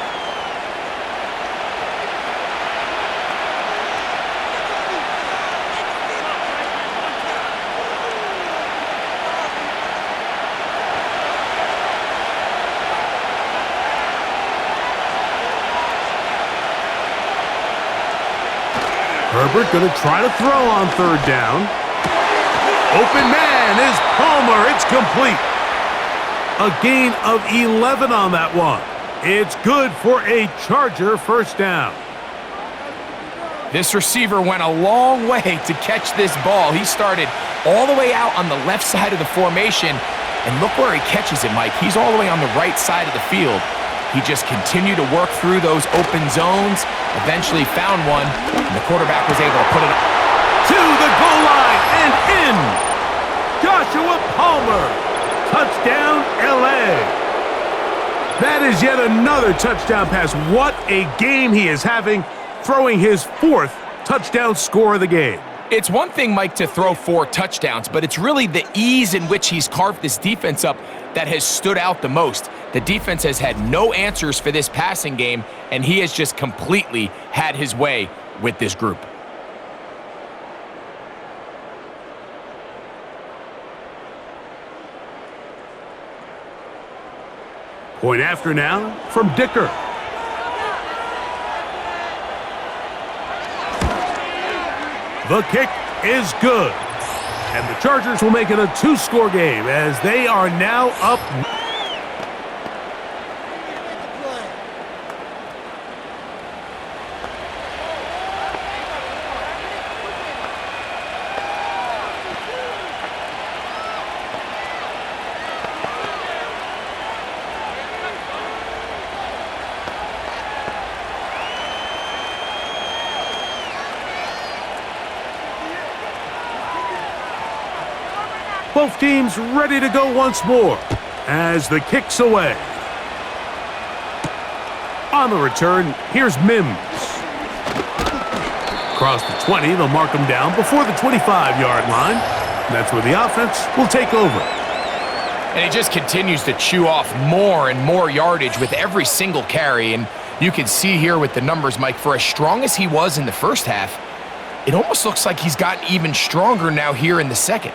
Herbert going to try to throw on third down. Open man is Palmer. It's complete. A gain of 11 on that one. It's good for a Charger first down. This receiver went a long way to catch this ball. He started all the way out on the left side of the formation, And look where he catches it, Mike. He's all the way on the right side of the field. He just continued to work through those open zones, eventually found one, and the quarterback was able to put it to the goal line and in. Joshua Palmer. Touchdown, LA. That is yet another touchdown pass. What a game he is having, throwing his 4th touchdown score of the game. It's one thing, Mike, to throw 4 touchdowns, but it's really the ease in which he's carved this defense up that has stood out the most. The defense has had no answers for this passing game, and he has just completely had his way with this group. Point after now from Dicker. The kick is good. And the Chargers will make it a 2-score game as they are now up. Both teams ready to go once more as the kick's away. On the return, here's Mims. Across the 20, they'll mark him down before the 25-yard line. That's where the offense will take over. And he just continues to chew off more and more yardage with every single carry. And you can see here with the numbers, Mike, for as strong as he was in the first half, it almost looks like he's gotten even stronger now here in the second.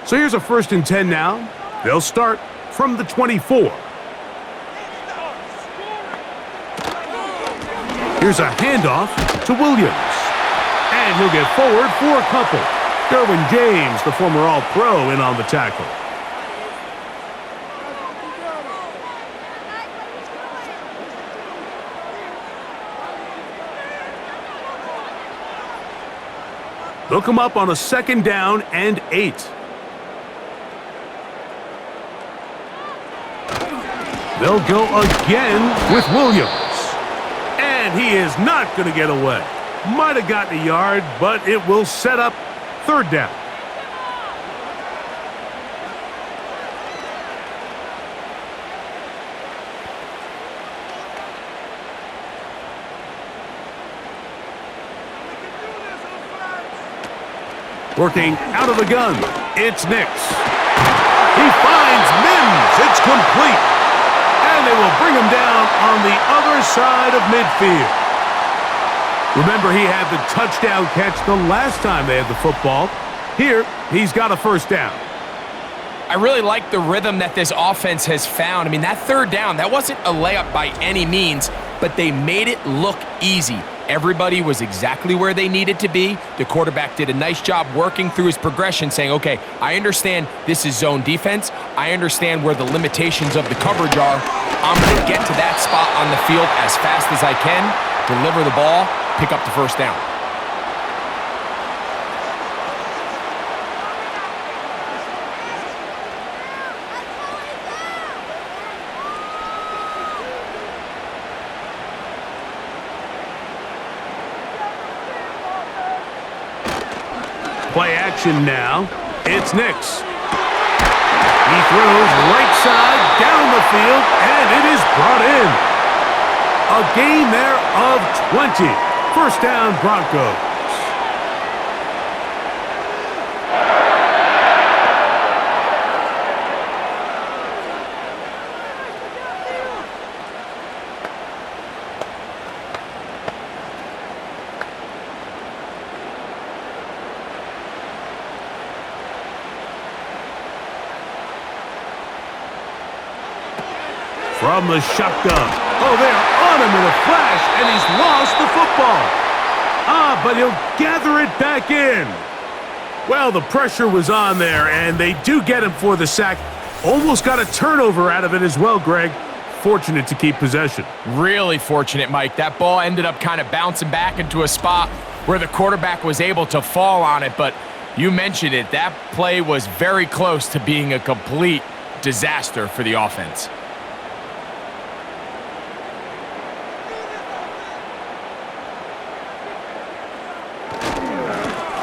So here's a 1st and 10 now. They'll start from the 24. Here's a handoff to Williams. And he'll get forward for a couple. Derwin James, the former All-Pro, in on the tackle. They'll come up on a 2nd down and 8. They'll go again with Williams. And he is not going to get away. Might have gotten a yard, but it will set up 3rd down. Working out of the gun, it's Nix. He finds Mims. It's complete. And they will bring him down on the other side of midfield. Remember, he had the touchdown catch the last time they had the football. Here, he's got a 1st down. I really like the rhythm that this offense has found. I mean, that 3rd down, that wasn't a layup by any means, but they made it look easy. Everybody was exactly where they needed to be. The quarterback did a nice job working through his progression, saying, okay, I understand this is zone defense. I understand where the limitations of the coverage are. I'm going to get to that spot on the field as fast as I can, deliver the ball, pick up the 1st down. Play action now. It's Nix. He throws right side down the field, and it is brought in. A gain there of 20. 1st down, Broncos. From the shotgun. Oh, they're on him in a flash, and he's lost the football. But he'll gather it back in. Well, the pressure was on there, and they do get him for the sack. Almost got a turnover out of it as well, Greg. fortunate to keep possession. Really fortunate, Mike. That ball ended up kind of bouncing back into a spot where the quarterback was able to fall on it, but you mentioned it. That play was very close to being a complete disaster for the offense.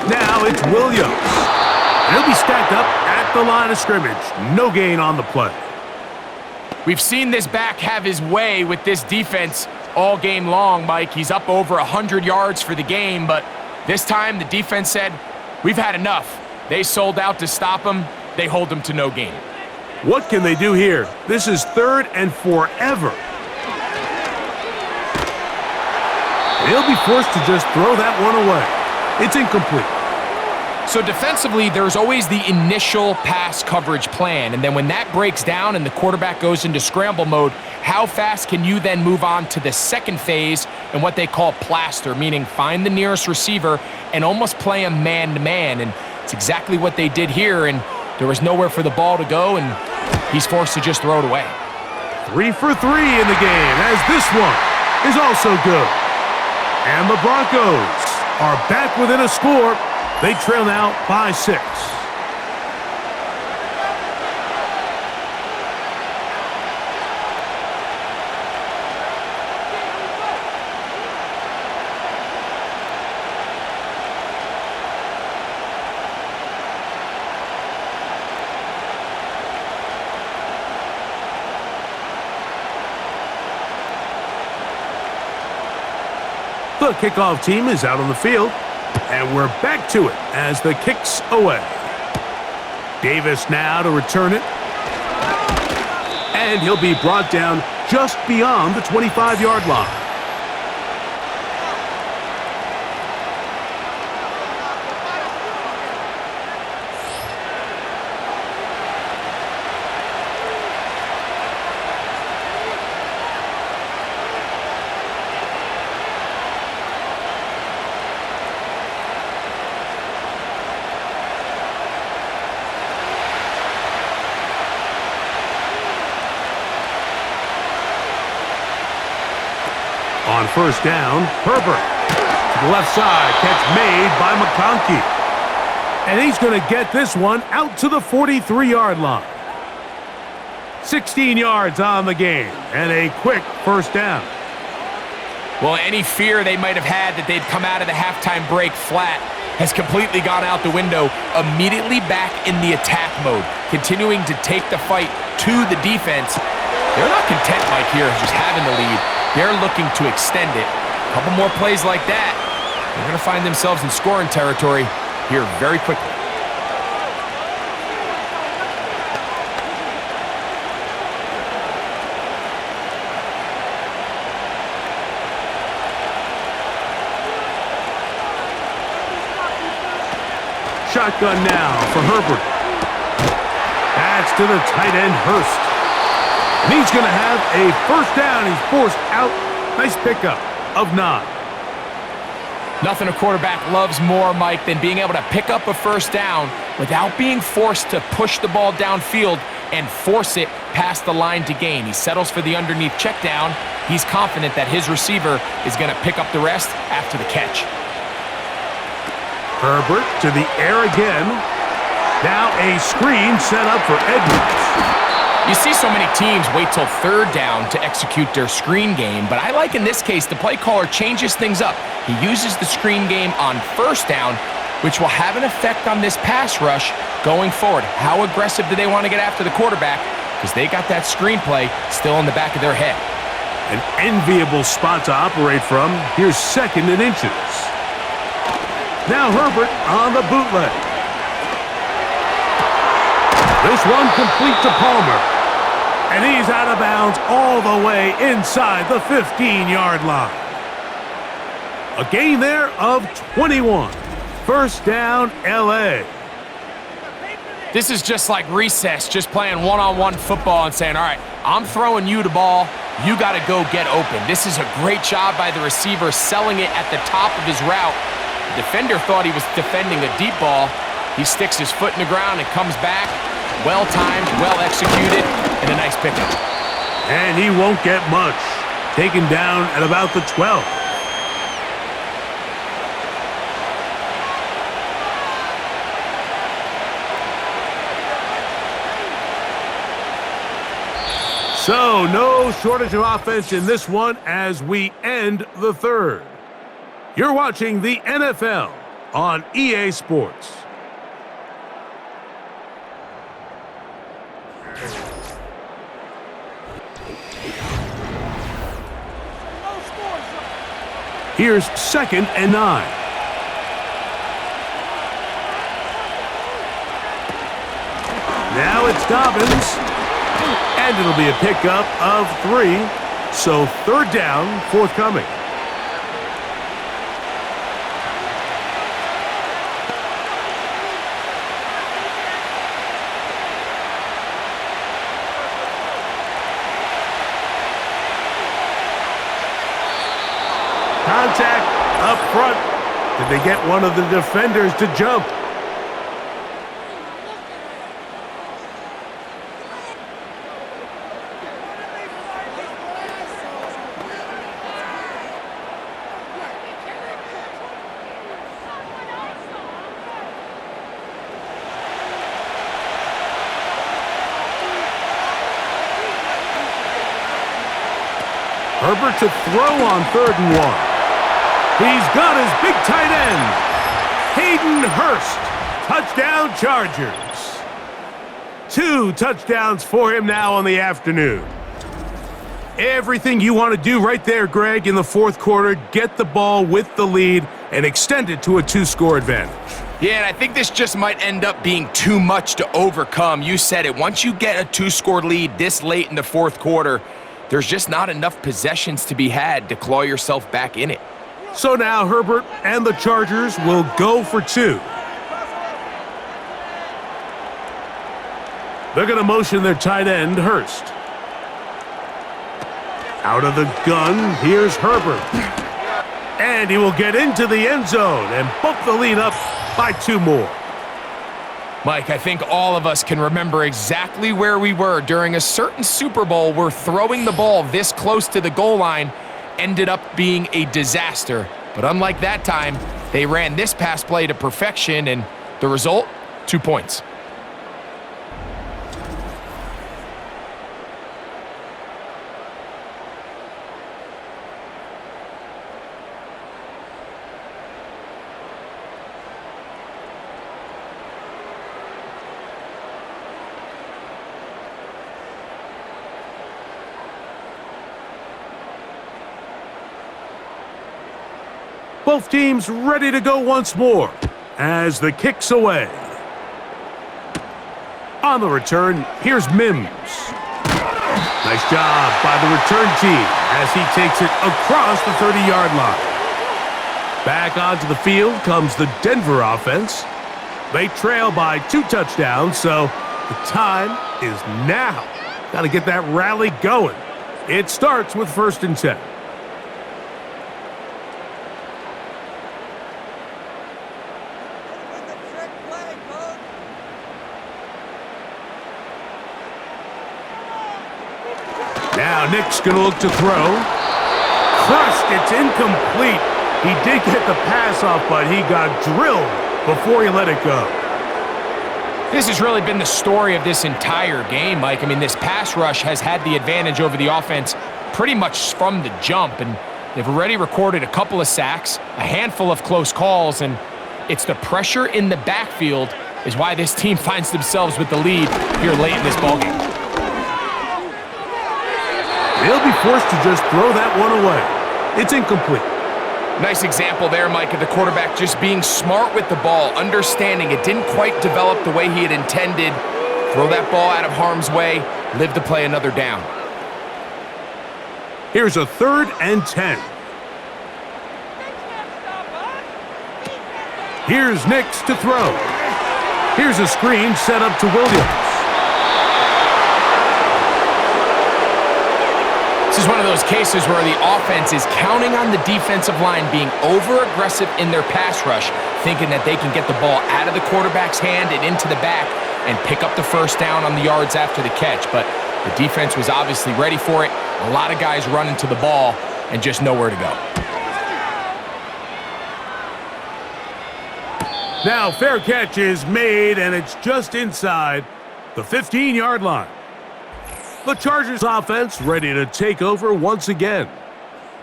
Now it's Williams. And he'll be stacked up at the line of scrimmage. No gain on the play. We've seen this back have his way with this defense all game long, Mike. He's up over 100 yards for the game, but this time the defense said, we've had enough. They sold out to stop him. They hold him to no gain. What can they do here? This is 3rd and forever. He'll be forced to just throw that one away. It's incomplete. So defensively, there's always the initial pass coverage plan, and then when that breaks down and the quarterback goes into scramble mode, how fast can you then move on to the second phase and what they call plaster, meaning find the nearest receiver and almost play him man-to-man, and it's exactly what they did here, and there was nowhere for the ball to go, and he's forced to just throw it away. 3 for 3 in the game, as this one is also good. And the Broncos are back within a score. They trail now by 6. The kickoff team is out on the field. And we're back to it as the kick's away. Davis now to return it. And he'll be brought down just beyond the 25-yard line. On first down, Herbert to the left side, catch made by McConkey. And he's going to get this one out to the 43-yard line. 16 yards on the game, and a quick first down. Well, any fear they might have had that they'd come out of the halftime break flat has completely gone out the window. Immediately back in the attack mode, continuing to take the fight to the defense. They're not content, Mike, here, just having the lead. They're looking to extend it. A couple more plays like that, they're going to find themselves in scoring territory here very quickly. Shotgun now for Herbert. That's to the tight end, Hurst. And he's going to have a first down. He's forced out. Nice pickup of 9. Nothing a quarterback loves more, Mike, than being able to pick up a first down without being forced to push the ball downfield and force it past the line to gain. He settles for the underneath check down. He's confident that his receiver is going to pick up the rest after the catch. Herbert to the air again. Now a screen set up for Edwards. You see so many teams wait till third down to execute their screen game, but I like in this case the play caller changes things up. He uses the screen game on first down, which will have an effect on this pass rush going forward. How aggressive do they want to get after the quarterback? Because they got that screen play still in the back of their head. An enviable spot to operate from. Here's 2nd and inches. Now Herbert on the bootleg. This one complete to Palmer. And he's out of bounds all the way inside the 15-yard line. A gain there of 21. First down, L.A. This is just like recess, just playing one-on-one football and saying, all right, I'm throwing you the ball. You got to go get open. This is a great job by the receiver selling it at the top of his route. The defender thought he was defending a deep ball. He sticks his foot in the ground and comes back. Well-timed, well-executed, and a nice pickup. And he won't get much. Taken down at about the 12. So, no shortage of offense in this one as we end the third. You're watching the NFL on EA Sports. Here's 2nd and 9. Now it's Dobbins. And it'll be a pickup of 3. So 3rd down forthcoming. Contact up front. Did they get one of the defenders to jump? Herbert to throw on 3rd and 1. He's got his big tight end, Hayden Hurst. Touchdown Chargers. 2 touchdowns for him now on the afternoon. Everything you want to do right there, Greg, in the 4th quarter. Get the ball with the lead and extend it to a 2-score advantage. Yeah, and I think this just might end up being too much to overcome. You said it. Once you get a 2-score lead this late in the 4th quarter, there's just not enough possessions to be had to claw yourself back in it. So now Herbert and the Chargers will go for 2. They're going to motion their tight end, Hurst. Out of the gun, here's Herbert. And he will get into the end zone and bump the lead up by 2 more. Mike, I think all of us can remember exactly where we were during a certain Super Bowl where throwing the ball this close to the goal line ended up being a disaster. But unlike that time, they ran this pass play to perfection, and the result, 2 points. Both teams ready to go once more as the kick's away. On the return, here's Mims. Nice job by the return team as he takes it across the 30-yard line. Back onto the field comes the Denver offense. They trail by 2 touchdowns, so the time is now. Got to get that rally going. It starts with 1st and 10. Now Nick's going to look to throw. Crushed, it's incomplete. He did get the pass off, but he got drilled before he let it go. This has really been the story of this entire game, Mike. I mean, this pass rush has had the advantage over the offense pretty much from the jump, and they've already recorded a couple of sacks, a handful of close calls, and it's the pressure in the backfield is why this team finds themselves with the lead here late in this ballgame. They'll be forced to just throw that one away. It's incomplete. Nice example there, Mike, of the quarterback just being smart with the ball, understanding it didn't quite develop the way he had intended. Throw that ball out of harm's way, live to play another down. Here's a 3rd and 10. Here's Nix to throw. Here's a screen set up to Williams. This is one of those cases where the offense is counting on the defensive line being over-aggressive in their pass rush, thinking that they can get the ball out of the quarterback's hand and into the back and pick up the 1st down on the yards after the catch. But The defense was obviously ready for it. A lot of guys running to the ball and just nowhere to go. Now, fair catch is made, and it's just inside the 15-yard line. The Chargers offense ready to take over once again.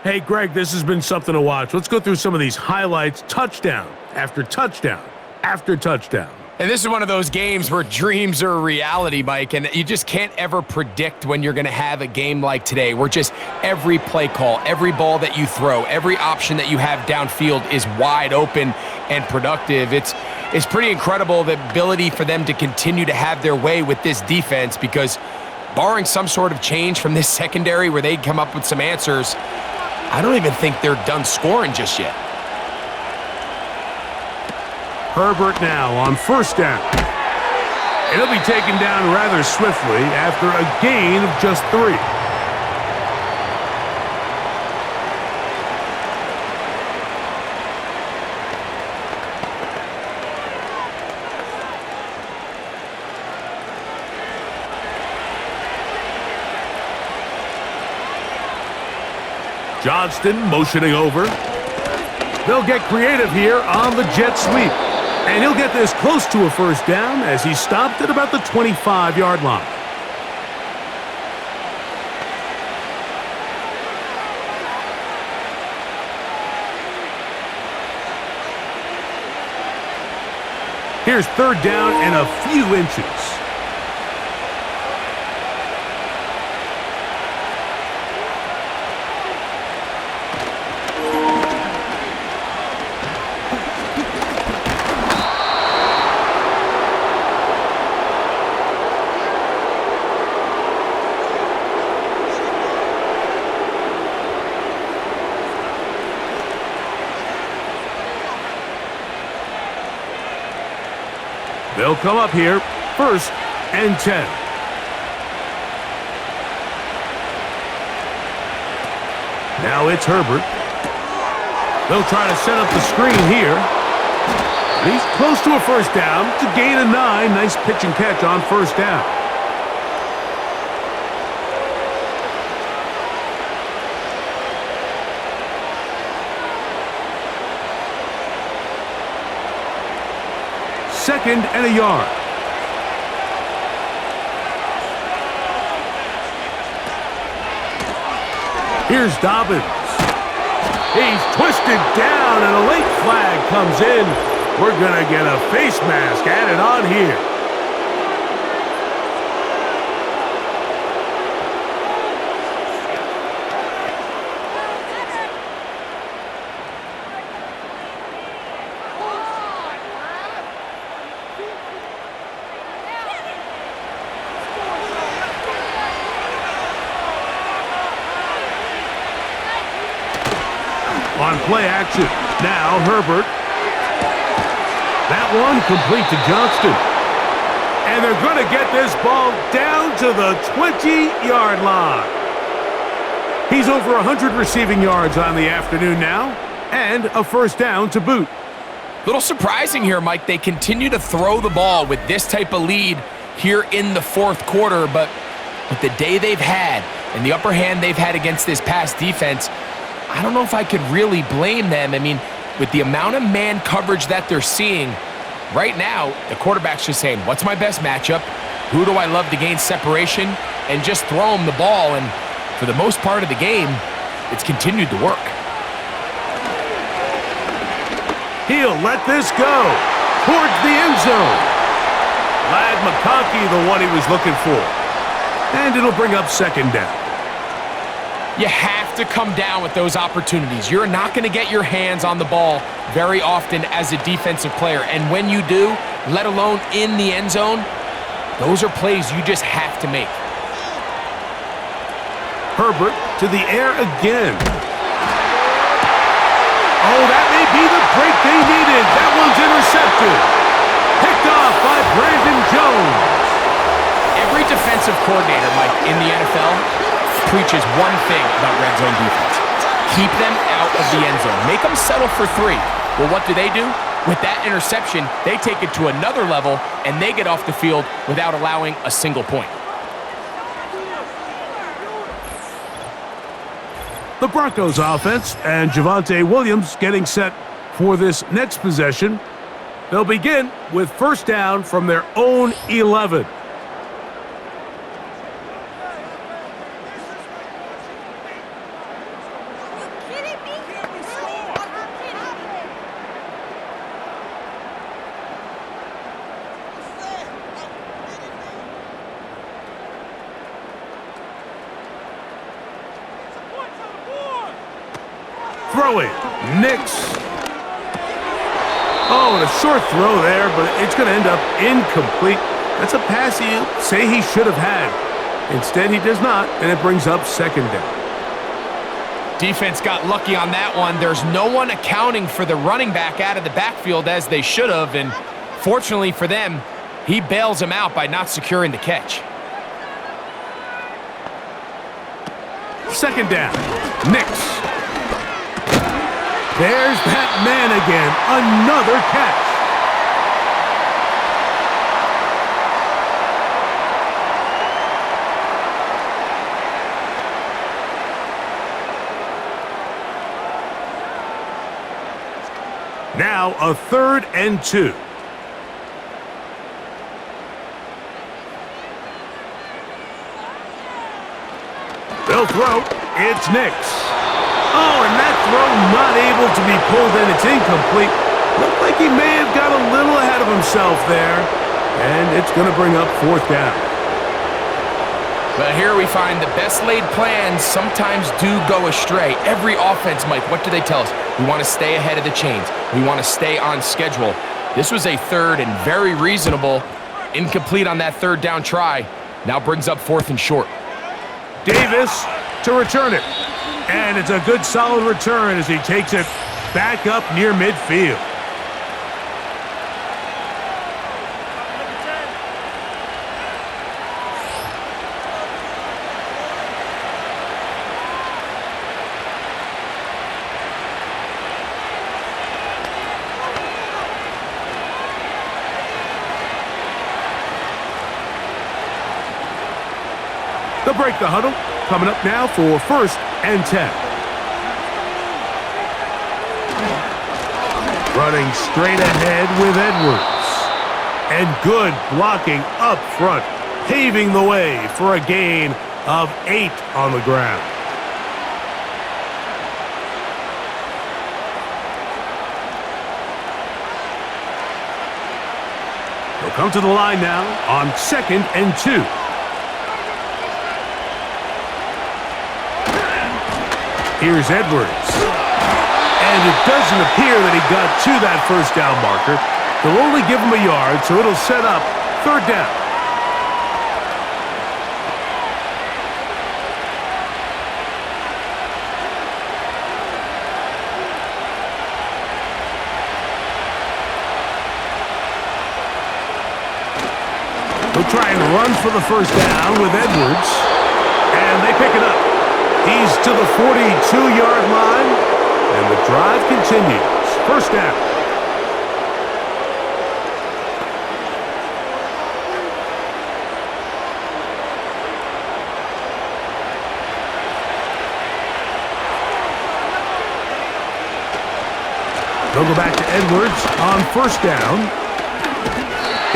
Hey, Greg, this has been something to watch. Let's go through some of these highlights, touchdown after touchdown after touchdown. And this is one of those games where dreams are a reality, Mike, and you just can't ever predict when you're going to have a game like today, where just every play call, every ball that you throw, every option that you have downfield is wide open and productive. It's pretty incredible, the ability for them to continue to have their way with this defense, because barring some sort of change from this secondary where they come up with some answers, I don't even think they're done scoring just yet. Herbert now on first down. And he'll be taken down rather swiftly after a gain of just 3. Johnston motioning over. They'll get creative here on the jet sweep. And he'll get this close to a first down as he stopped at about the 25-yard line. Here's third down and a few inches. They'll come up here, 1st and 10. Now it's Herbert. They'll try to set up the screen here. He's close to a first down. It's a gain of 9. Nice pitch and catch on first down. Second and a yard. Here's Dobbins. He's twisted down and a late flag comes in. We're going to get a face mask added on here. On play action, now Herbert. That one complete to Johnston. And they're going to get this ball down to the 20-yard line. He's over 100 receiving yards on the afternoon now, and a first down to boot. Little surprising here, Mike. They continue to throw the ball with this type of lead here in the fourth quarter, but with the day they've had and the upper hand they've had against this pass defense, I don't know if I could really blame them. I mean, with the amount of man coverage that they're seeing, right now, the quarterback's just saying, what's my best matchup? Who do I love to gain separation? And just throw him the ball. And for the most part of the game, it's continued to work. He'll let this go towards the end zone. Lad McConkey, the one he was looking for. And it'll bring up second down. You have to come down with those opportunities. You're not going to get your hands on the ball very often as a defensive player. And when you do, let alone in the end zone, those are plays you just have to make. Herbert to the air again. Oh, that may be the break they needed. That one's intercepted. Picked off by Brandon Jones. Every defensive coordinator, Mike, in the NFL preaches one thing about red zone defense. Keep them out of the end zone. Make them settle for 3. Well, what do? With that interception, they take it to another level, and they get off the field without allowing a single point. The Broncos offense and Javonte Williams getting set for this next possession. They'll begin with first down from their own 11. Throwing, Nix. Oh, and a short throw there, but it's going to end up incomplete. That's a pass you say he should have had. Instead, he does not, and it brings up second down. Defense got lucky on that one. There's no one accounting for the running back out of the backfield as they should have, and fortunately for them, he bails him out by not securing the catch. Second down, Nix. There's that man again. Another catch. Now a 3rd and 2. They'll throw. It's Nix. Oh, and that throw not able to be pulled in. It's incomplete. Looked like he may have got a little ahead of himself there. And it's going to bring up 4th down. But here we find the best laid plans sometimes do go astray. Every offense, Mike, what do they tell us? We want to stay ahead of the chains. We want to stay on schedule. This was a 3rd and very reasonable. Incomplete on that 3rd down try. Now brings up 4th and short. Davis to return it. And it's a good solid return as he takes it back up near midfield. They'll break the huddle. Coming up now for 1st and 10. Running straight ahead with Edwards. And good blocking up front, paving the way for a gain of 8 on the ground. They'll come to the line now on 2nd and 2. Here's Edwards. And it doesn't appear that he got to that 1st down marker. They'll only give him a yard, so it'll set up 3rd down. They'll try and run for the 1st down with Edwards. And they pick it up. He's to the 42-yard line, and the drive continues. 1st down. They'll go back to Edwards on 1st down.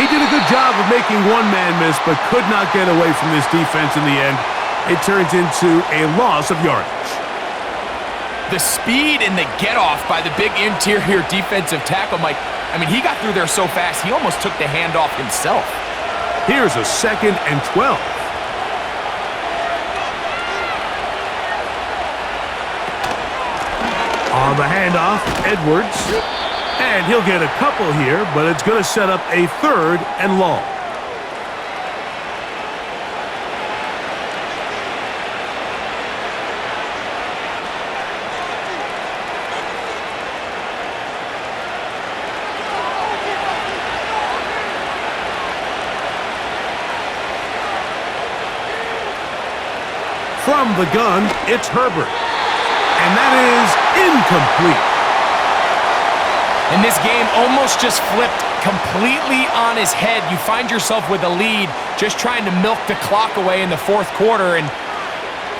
He did a good job of making one man miss, but could not get away from this defense in the end. It turns into a loss of yardage. The speed and the get-off by the big interior defensive tackle, Mike. I mean, he got through there so fast, he almost took the handoff himself. Here's a 2nd and 12. On the handoff, Edwards. And he'll get a couple here, but it's going to set up a 3rd and long. From the gun, it's Herbert. And that is incomplete. And this game almost just flipped completely on his head. You find yourself with a lead, just trying to milk the clock away in the 4th quarter, and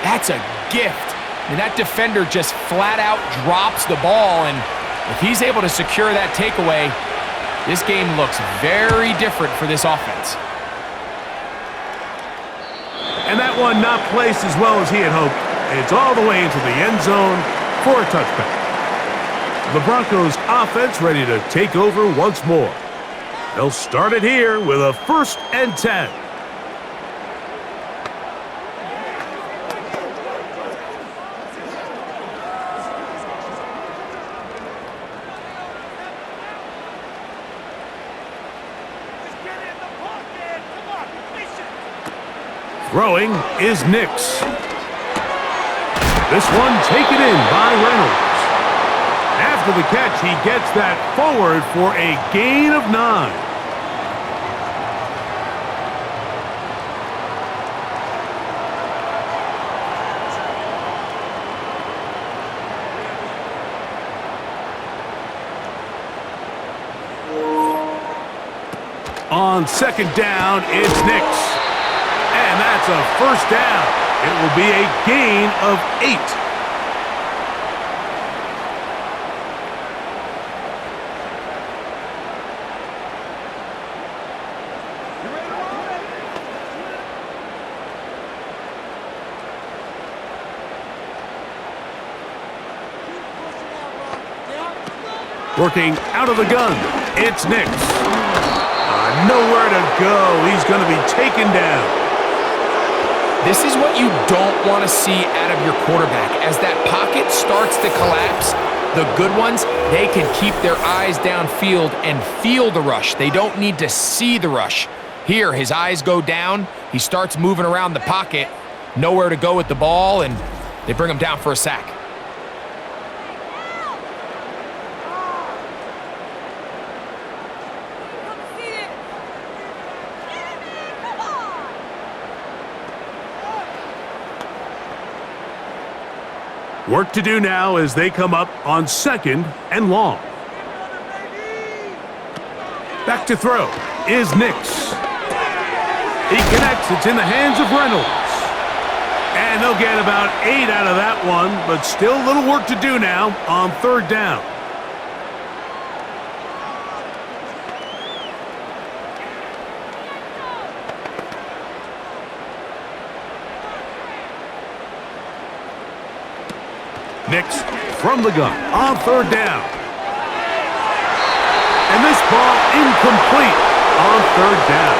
that's a gift And that defender just flat out drops the ball, and if he's able to secure that takeaway, this game looks very different for this offense. And that one not placed as well as he had hoped. It's all the way into the end zone for a touchback. The Broncos offense ready to take over once more. They'll start it here with a 1st and 10. Throwing is Nix. This one taken in by Reynolds. After the catch, he gets that forward for a gain of 9. On 2nd down, it's Nix. And that's a 1st down. It will be a gain of 8. Working out of the gun, it's Nix. Nowhere to go. He's going to be taken down. This is what you don't want to see out of your quarterback. As that pocket starts to collapse, the good ones, they can keep their eyes downfield and feel the rush. They don't need to see the rush. Here, his eyes go down. He starts moving around the pocket. Nowhere to go with the ball, and they bring him down for a sack. Work to do now as they come up on 2nd and long. Back to throw is Nix. He connects. It's in the hands of Reynolds. And they'll get about 8 out of that one, but still a little work to do now on 3rd down. Nix from the gun on 3rd down. And this ball incomplete on 3rd down.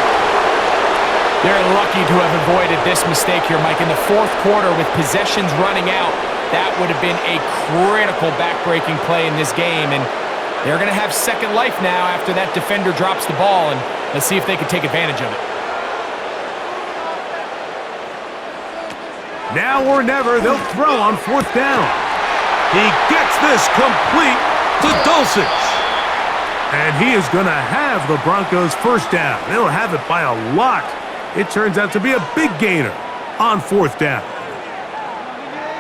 They're lucky to have avoided this mistake here, Mike. In the 4th quarter with possessions running out, that would have been a critical back-breaking play in this game. And they're going to have second life now after that defender drops the ball. And let's see if they can take advantage of it. Now or never, they'll throw on 4th down. He gets this complete to Dulcich. And he is going to have the Broncos' 1st down. They'll have it by a lot. It turns out to be a big gainer on 4th down.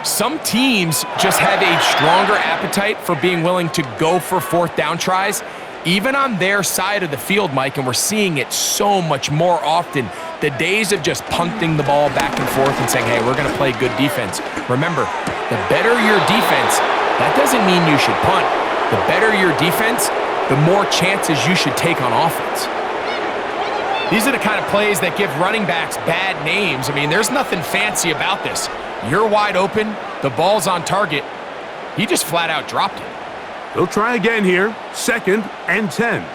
Some teams just have a stronger appetite for being willing to go for 4th down tries, even on their side of the field, Mike, and we're seeing it so much more often. The days of just punting the ball back and forth and saying, hey, we're going to play good defense. Remember, the better your defense, that doesn't mean you should punt. The better your defense, the more chances you should take on offense. These are the kind of plays that give running backs bad names. I mean, there's nothing fancy about this. You're wide open, the ball's on target. He just flat out dropped it. They'll try again here, 2nd and 10.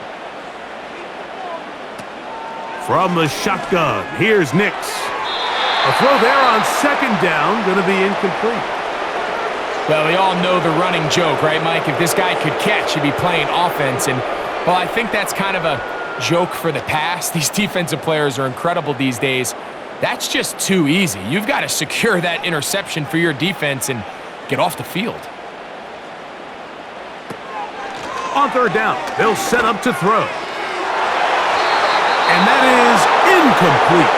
From the shotgun, here's Nix. A throw there on 2nd down, going to be incomplete. Well, we all know the running joke, right, Mike? If this guy could catch, he'd be playing offense. And, well, I think that's kind of a joke for the past. These defensive players are incredible these days. That's just too easy. You've got to secure that interception for your defense and get off the field. On 3rd down, they'll set up to throw. And that is incomplete.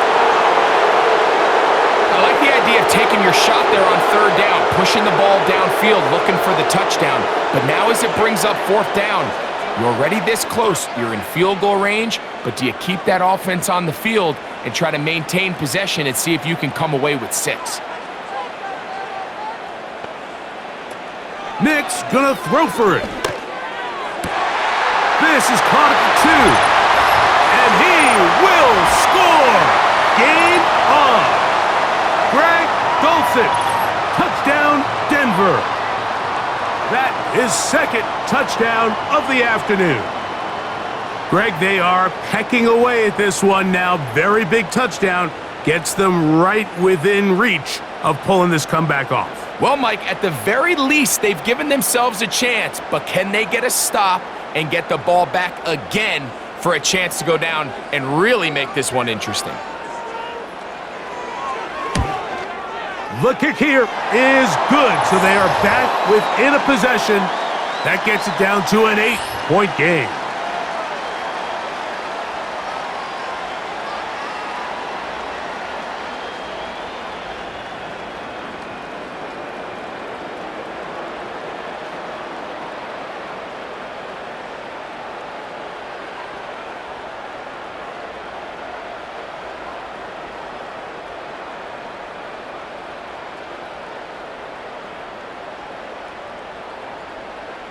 I like the idea of taking your shot there on 3rd down, pushing the ball downfield, looking for the touchdown. But now as it brings up 4th down, you're already this close. You're in field goal range, but do you keep that offense on the field and try to maintain possession and see if you can come away with 6? Nick's gonna throw for it. This is caught at the 2. And he will score! Game on! Greg Dulcich, touchdown Denver. That is second touchdown of the afternoon. Greg, they are pecking away at this one now. Very big touchdown. Gets them right within reach of pulling this comeback off. Well, Mike, at the very least, they've given themselves a chance, but can they get a stop and get the ball back again for a chance to go down and really make this one interesting? The kick here is good, so they are back within a possession. That gets it down to an 8-point game.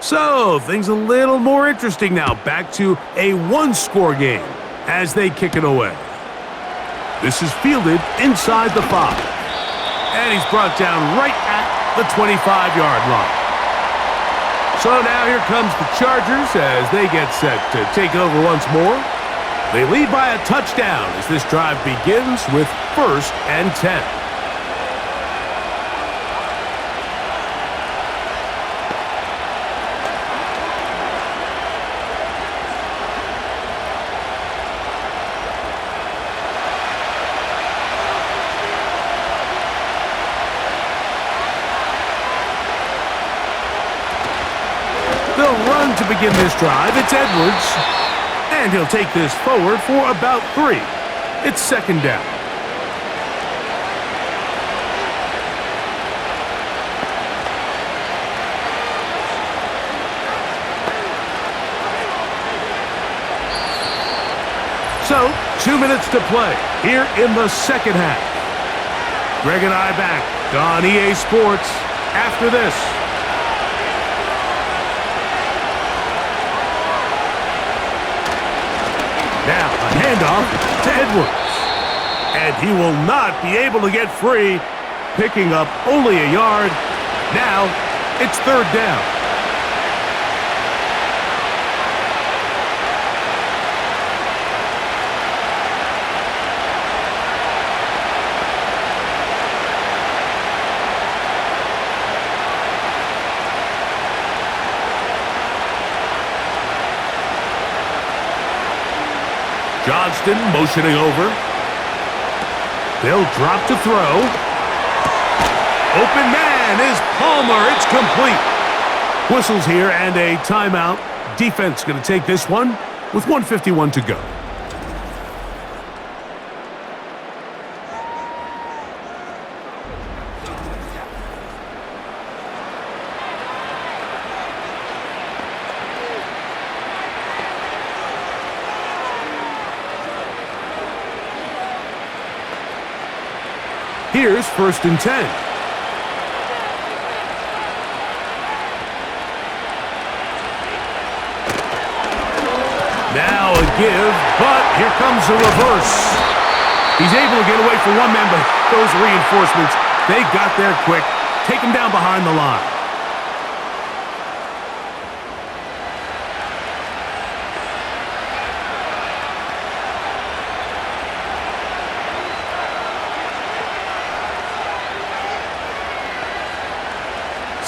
So, things a little more interesting now. Back to a one-score game as they kick it away. This is fielded inside the 5. And he's brought down right at the 25-yard line. So now here comes the Chargers as they get set to take over once more. They lead by a touchdown as this drive begins with 1st and 10. They'll run to begin this drive. It's Edwards. And he'll take this forward for about 3. It's 2nd down. So, 2 minutes to play here in the second half. Greg and I back on EA Sports after this. Now, a handoff to Edwards. And he will not be able to get free, picking up only a yard. Now, it's 3rd down. Johnston motioning over. They'll drop to throw. Open man is Palmer. It's complete. Whistles here and a timeout. Defense going to take this one with 1:51 to go. Here's 1st and 10. Now a give, but here comes a reverse. He's able to get away from one man, but those reinforcements, they got there quick. Take him down behind the line.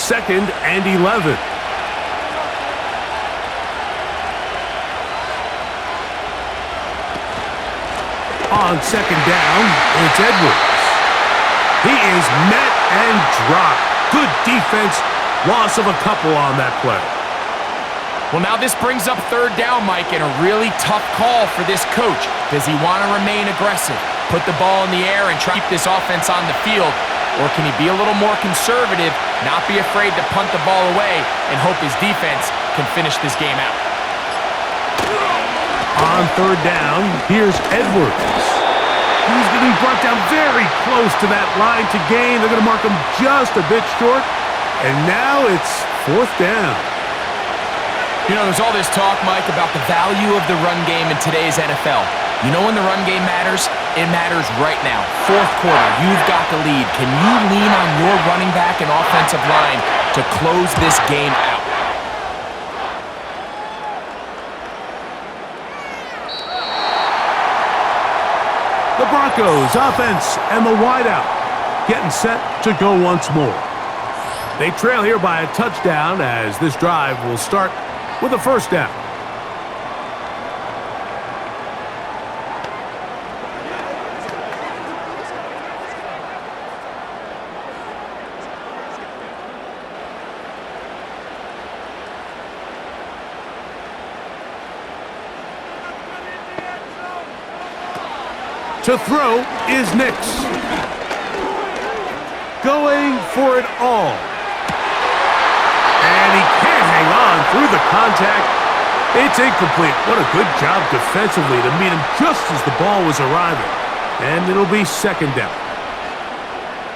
Second and 11. On 2nd down, it's Edwards. He is met and dropped. Good defense. Loss of a couple on that play. Well, now this brings up 3rd down, Mike, and a really tough call for this coach. Does he want to remain aggressive, put the ball in the air, and try to keep this offense on the field? Or can he be a little more conservative, not be afraid to punt the ball away, and hope his defense can finish this game out? On 3rd down, here's Edwards. He's getting brought down very close to that line to gain. They're going to mark him just a bit short. And now it's 4th down. You know, there's all this talk, Mike, about the value of the run game in today's NFL. You know when the run game matters? It matters right now. 4th quarter, you've got the lead. Can you lean on your running back and offensive line to close this game out? The Broncos offense and the wideout getting set to go once more. They trail here by a touchdown as this drive will start with a 1st down. To throw is Nix. Going for it all. And he can't hang on through the contact. It's incomplete. What a good job defensively to meet him just as the ball was arriving. And it'll be 2nd down.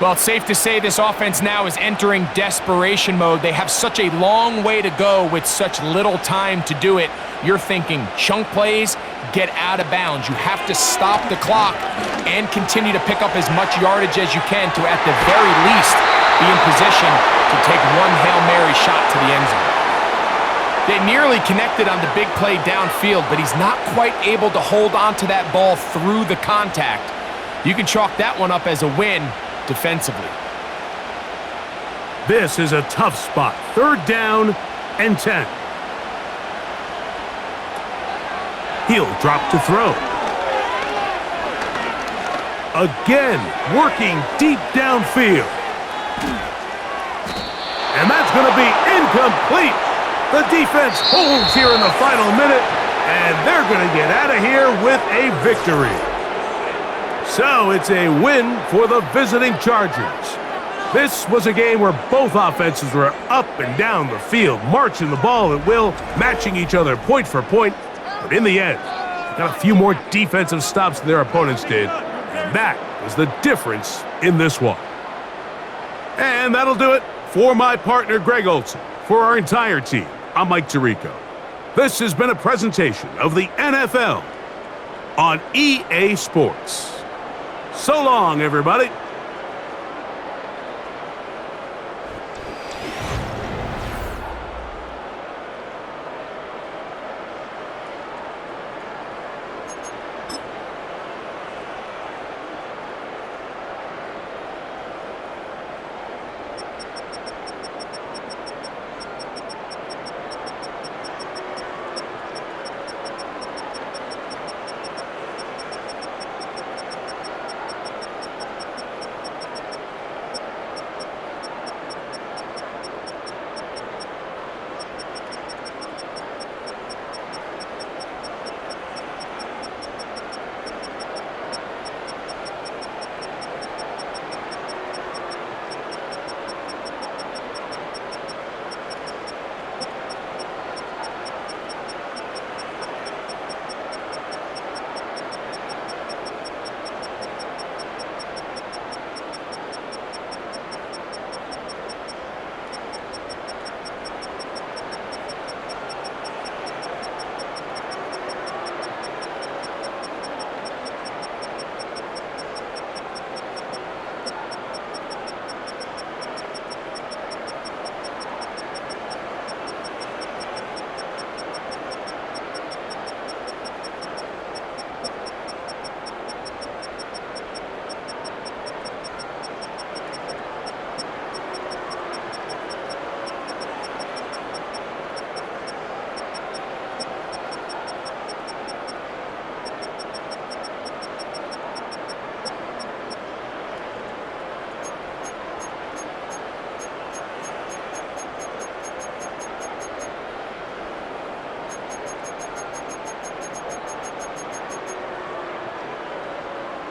Well, it's safe to say this offense now is entering desperation mode. They have such a long way to go with such little time to do it. You're thinking chunk plays, get out of bounds. You have to stop the clock and continue to pick up as much yardage as you can to, at the very least, be in position to take one Hail Mary shot to the end zone. They nearly connected on the big play downfield, but he's not quite able to hold on to that ball through the contact. You can chalk that one up as a win defensively. This is a tough spot. 3rd down and 10. He'll drop to throw. Again, working deep downfield. And that's going to be incomplete. The defense holds here in the final minute, and they're going to get out of here with a victory. So it's a win for the visiting Chargers. This was a game where both offenses were up and down the field, marching the ball at will, matching each other point for point. But in the end, they got a few more defensive stops than their opponents did. And that was the difference in this one. And that'll do it for my partner, Greg Olson. For our entire team, I'm Mike Tirico. This has been a presentation of the NFL on EA Sports. So long, everybody.